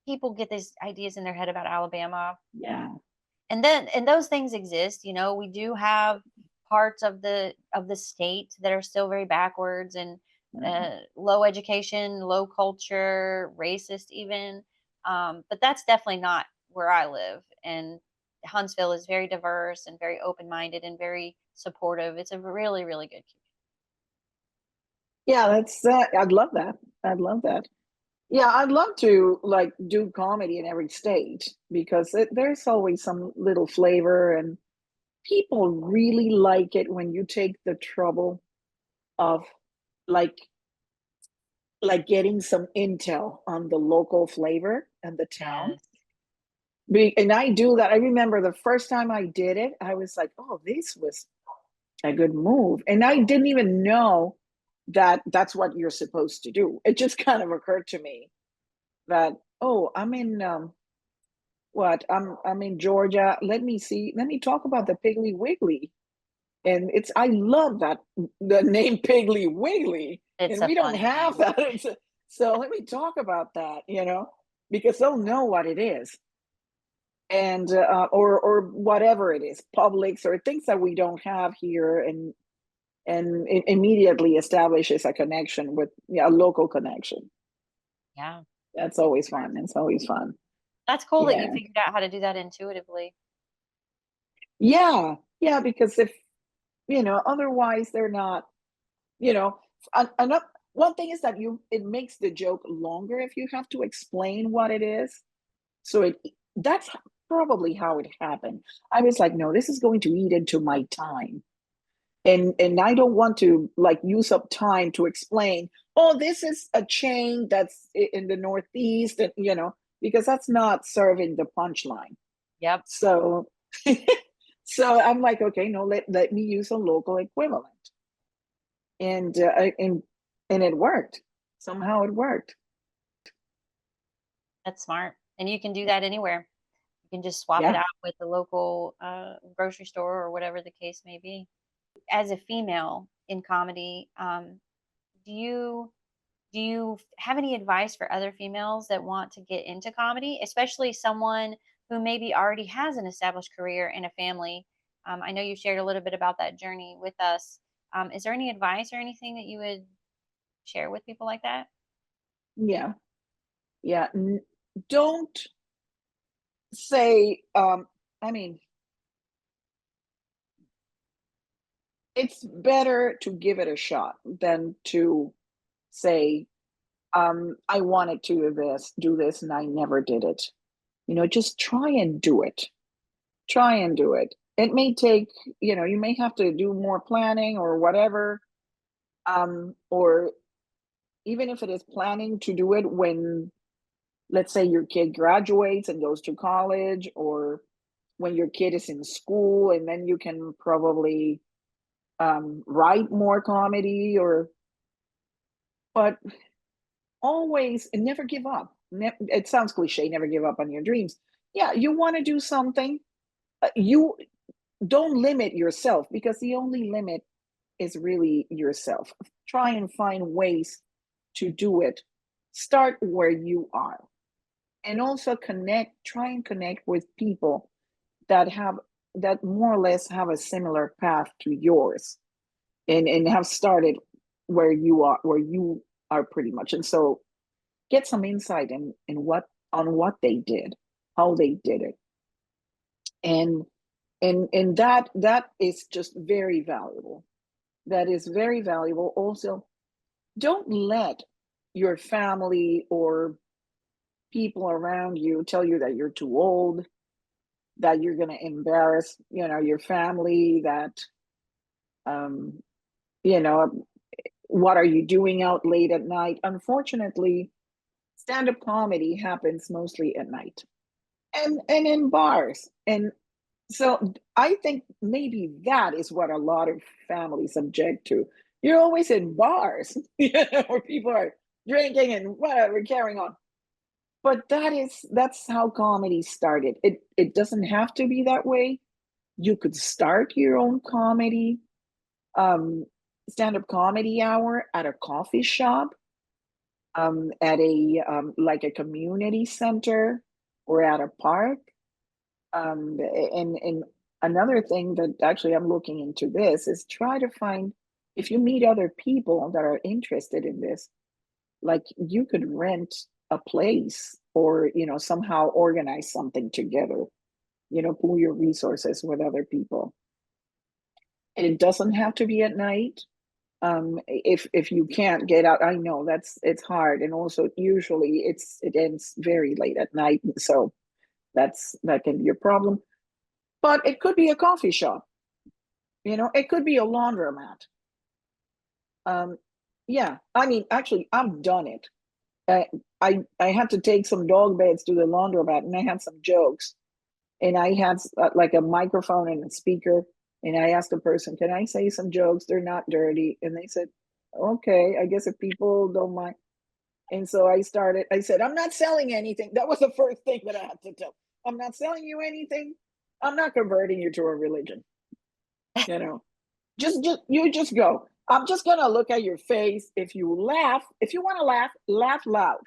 Speaker 1: People get these ideas in their head about Alabama.
Speaker 2: Yeah.
Speaker 1: And those things exist. We do have parts of the state that are still very backwards, and
Speaker 2: Mm.
Speaker 1: low education, low culture, racist even. But that's definitely not where I live. and Huntsville is very diverse and very open-minded and very supportive. It's a really, really good community.
Speaker 2: Yeah, that's I'd love that. I'd love that. Yeah, I'd love to like do comedy in every state because there's always some little flavor, and people really like it when you take the trouble of like getting some intel on the local flavor and the town.
Speaker 1: Yes.
Speaker 2: And I do that. I remember the first time I did it, I was like, "Oh, this was a good move," and I didn't even know that that's what you're supposed to do. It just kind of occurred to me that, oh, I'm in what I'm in Georgia. Let me see. Let me talk about the Piggly Wiggly. And it's I love that the name Piggly Wiggly,
Speaker 1: It's
Speaker 2: and
Speaker 1: a
Speaker 2: we don't
Speaker 1: funny
Speaker 2: have
Speaker 1: name.
Speaker 2: that. So let me talk about that, because they'll know what it is, and or whatever it is, Publix or things that we don't have here, and it immediately establishes a connection with, yeah, a local connection.
Speaker 1: Yeah.
Speaker 2: That's always fun. It's always fun.
Speaker 1: That's cool that you
Speaker 2: Yeah.
Speaker 1: figured out how to do that intuitively.
Speaker 2: Yeah. Yeah. Because if, otherwise they're not, you know, another one thing is that it makes the joke longer if you have to explain what it is. So that's probably how it happened. I was like, no, this is going to eat into my time. And I don't want to like use up time to explain, oh, this is a chain that's in the Northeast, and because that's not serving the punchline.
Speaker 1: Yep.
Speaker 2: So so I'm like, okay, no, let me use a local equivalent. And it worked. Somehow it worked.
Speaker 1: That's smart. And you can do that anywhere. You can just swap it
Speaker 2: Yeah.
Speaker 1: out with the local grocery store or whatever the case may be. As a female in comedy, do you have any advice for other females that want to get into comedy, especially someone who maybe already has an established career and a family? I know you shared a little bit about that journey with us. Is there any advice or anything that you would share with people like that?
Speaker 2: Yeah. Yeah. Don't say, I mean, it's better to give it a shot than to say, I wanted to do this, and I never did it. Just try and do it. Try and do it. It may take, you may have to do more planning or whatever. Or even if it is planning to do it when, let's say, your kid graduates and goes to college, or when your kid is in school, and then you can probably write more comedy, or but always and never give up. It sounds cliche, never give up on your dreams. Yeah, you want to do something, you don't limit yourself, because the only limit is really yourself. Try and find ways to do it. Start where you are, and also try and connect with people that more or less have a similar path to yours, and have started where you are pretty much. And so get some insight in what they did, how they did it. And that is just very valuable. That is very valuable. Also, don't let your family or people around you tell you that you're too old, that you're going to embarrass, your family, that um, you know, what are you doing out late at night? Unfortunately, stand-up comedy happens mostly at night, and in bars. And so I think maybe that is what a lot of families object to. You're always in bars, where people are drinking and whatever, carrying on. But that's how comedy started. It doesn't have to be that way. You could start your own comedy, um, stand-up comedy hour at a coffee shop, at a like a community center, or at a park. And another thing that actually I'm looking into this is try to find, if you meet other people that are interested in this, like you could rent a place, or somehow organize something together. pool your resources with other people. And it doesn't have to be at night. If you can't get out, I know it's hard, and also usually it ends very late at night, so that can be a problem. But it could be a coffee shop, it could be a laundromat. Yeah, I mean, actually, I've done it. I had to take some dog beds to the laundromat, and I had some jokes, and I had like a microphone and a speaker, and I asked the person, "Can I say some jokes? They're not dirty." And they said, "Okay, I guess if people don't mind." And so I said, "I'm not selling anything." That was the first thing that I had to tell. "I'm not selling you anything. I'm not converting you to a religion. You know, just go. I'm just gonna look at your face. If you laugh, if you want to laugh, laugh loud."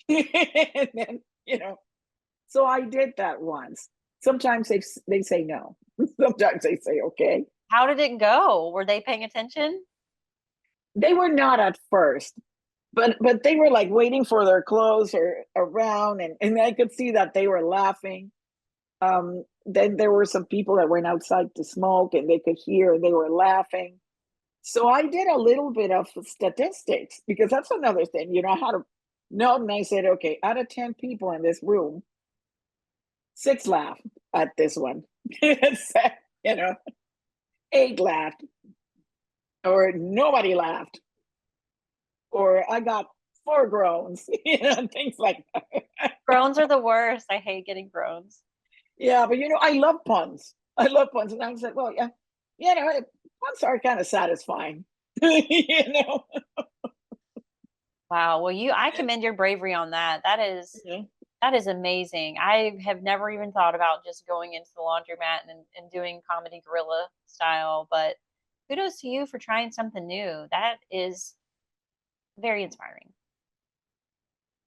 Speaker 2: And then, so I did that once. Sometimes they say no. Sometimes they say okay.
Speaker 1: How did it go? Were they paying attention?
Speaker 2: They were not at first, but they were like waiting for their clothes or around, and I could see that they were laughing. Then there were some people that went outside to smoke, and they could hear, and they were laughing. So I did a little bit of statistics, because that's another thing, I had to note, and I said, okay, out of 10 people in this room, 6 laughed at this one. you know, 8 laughed, or nobody laughed, or I got 4 groans, things like that.
Speaker 1: Groans are the worst. I hate getting groans.
Speaker 2: Yeah, but I love puns. I love puns. And I said, well, yeah, puns are kind of satisfying. you know.
Speaker 1: Wow. Well, I commend your bravery on that. That is amazing. I have never even thought about just going into the laundromat and doing comedy guerrilla style, but kudos to you for trying something new. That is very inspiring.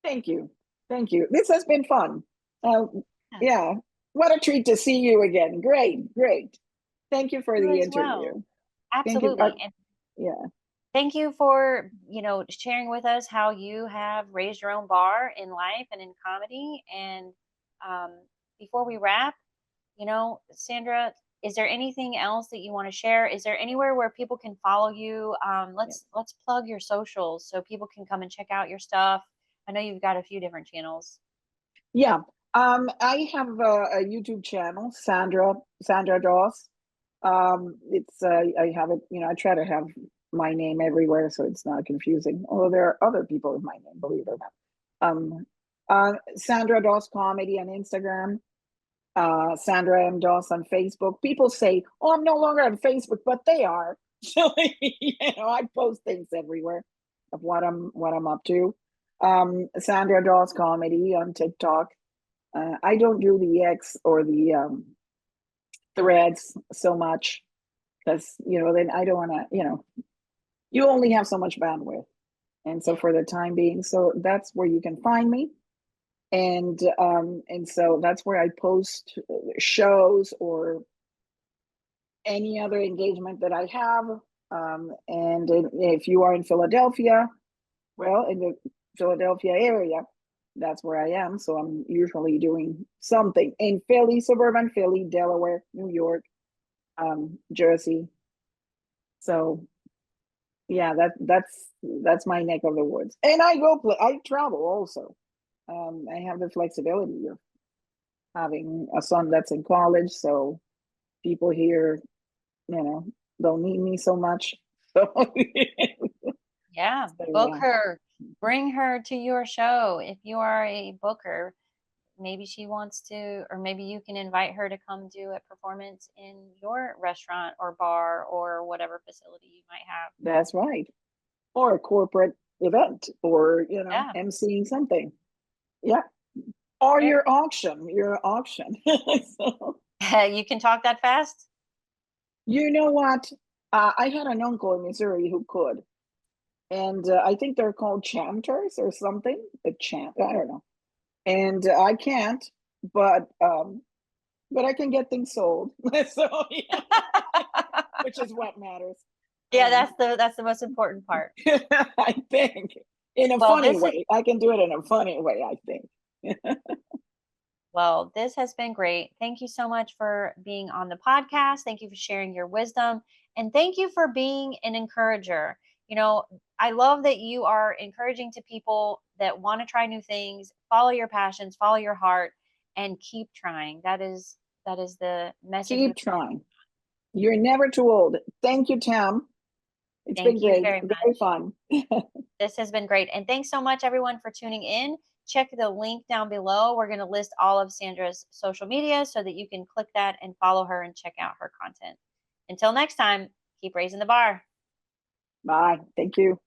Speaker 2: Thank you. Thank you. This has been fun. Uh,
Speaker 1: Yeah,
Speaker 2: yeah. What a treat to see you again. Great, great. Thank you for
Speaker 1: you
Speaker 2: the
Speaker 1: as well.
Speaker 2: interview. Thank you.
Speaker 1: Absolutely. And
Speaker 2: Yeah.
Speaker 1: thank you for, sharing with us how you have raised your own bar in life and in comedy. And um, before we wrap, Sandra, is there anything else that you want to share? Is there anywhere where people can follow you?
Speaker 2: Yeah.
Speaker 1: Let's plug your socials so people can come and check out your stuff. I know you've got a few different channels.
Speaker 2: Yeah. I have a YouTube channel, Sandra Doss. It's I have it, I try to have my name everywhere so it's not confusing. Although there are other people with my name, believe it or not. Sandra Doss Comedy on Instagram, Sandra M. Doss on Facebook. People say, "Oh, I'm no longer on Facebook," but they are. So I post things everywhere of what I'm up to. Sandra Doss Comedy on TikTok. I don't do the X or the threads so much, because then I don't want to. You only have so much bandwidth, and so for the time being, so that's where you can find me. And so that's where I post shows or any other engagement that I have. And if you are in Philadelphia, well, in the Philadelphia area, that's where I am. So I'm usually doing something in Philly, suburban Philly, Delaware, New York, Jersey. So yeah, that's my neck of the woods. And I travel also. I have the flexibility of having a son that's in college, so people here, don't need me so much. So,
Speaker 1: Yeah,
Speaker 2: so
Speaker 1: book
Speaker 2: yeah,
Speaker 1: her, bring her to your show. If you are a booker, maybe she wants to, or maybe you can invite her to come do a performance in your restaurant or bar or whatever facility you might have.
Speaker 2: that's right. Or a corporate event, or
Speaker 1: Yeah.
Speaker 2: emceeing something. Yeah. Or
Speaker 1: Very
Speaker 2: your auction. So,
Speaker 1: You can talk that fast?
Speaker 2: you know what? I had an uncle in Missouri who could, and I think they're called chanters or something. A chant, I don't know. And I can't, but I can get things sold. So yeah, which is what matters.
Speaker 1: Yeah,
Speaker 2: Um,
Speaker 1: that's the most important part.
Speaker 2: I think in a
Speaker 1: Well,
Speaker 2: funny way. I can do it in a funny way, I think.
Speaker 1: Well, this has been great. Thank you so much for being on the podcast. Thank you for sharing your wisdom. And thank you for being an encourager. You know, I love that you are encouraging to people that want to try new things, follow your passions, follow your heart, and keep trying. That is the message we
Speaker 2: Keep trying. You're never too old. Thank you, Tam. It's been
Speaker 1: thank you
Speaker 2: great.
Speaker 1: very
Speaker 2: Very
Speaker 1: much.
Speaker 2: fun.
Speaker 1: This has been great. And thanks so much, everyone, for tuning in. Check the link down below. We're going to list all of Sandra's social media so that you can click that and follow her and check out her content. Until next time, keep raising the bar.
Speaker 2: Bye. Thank you.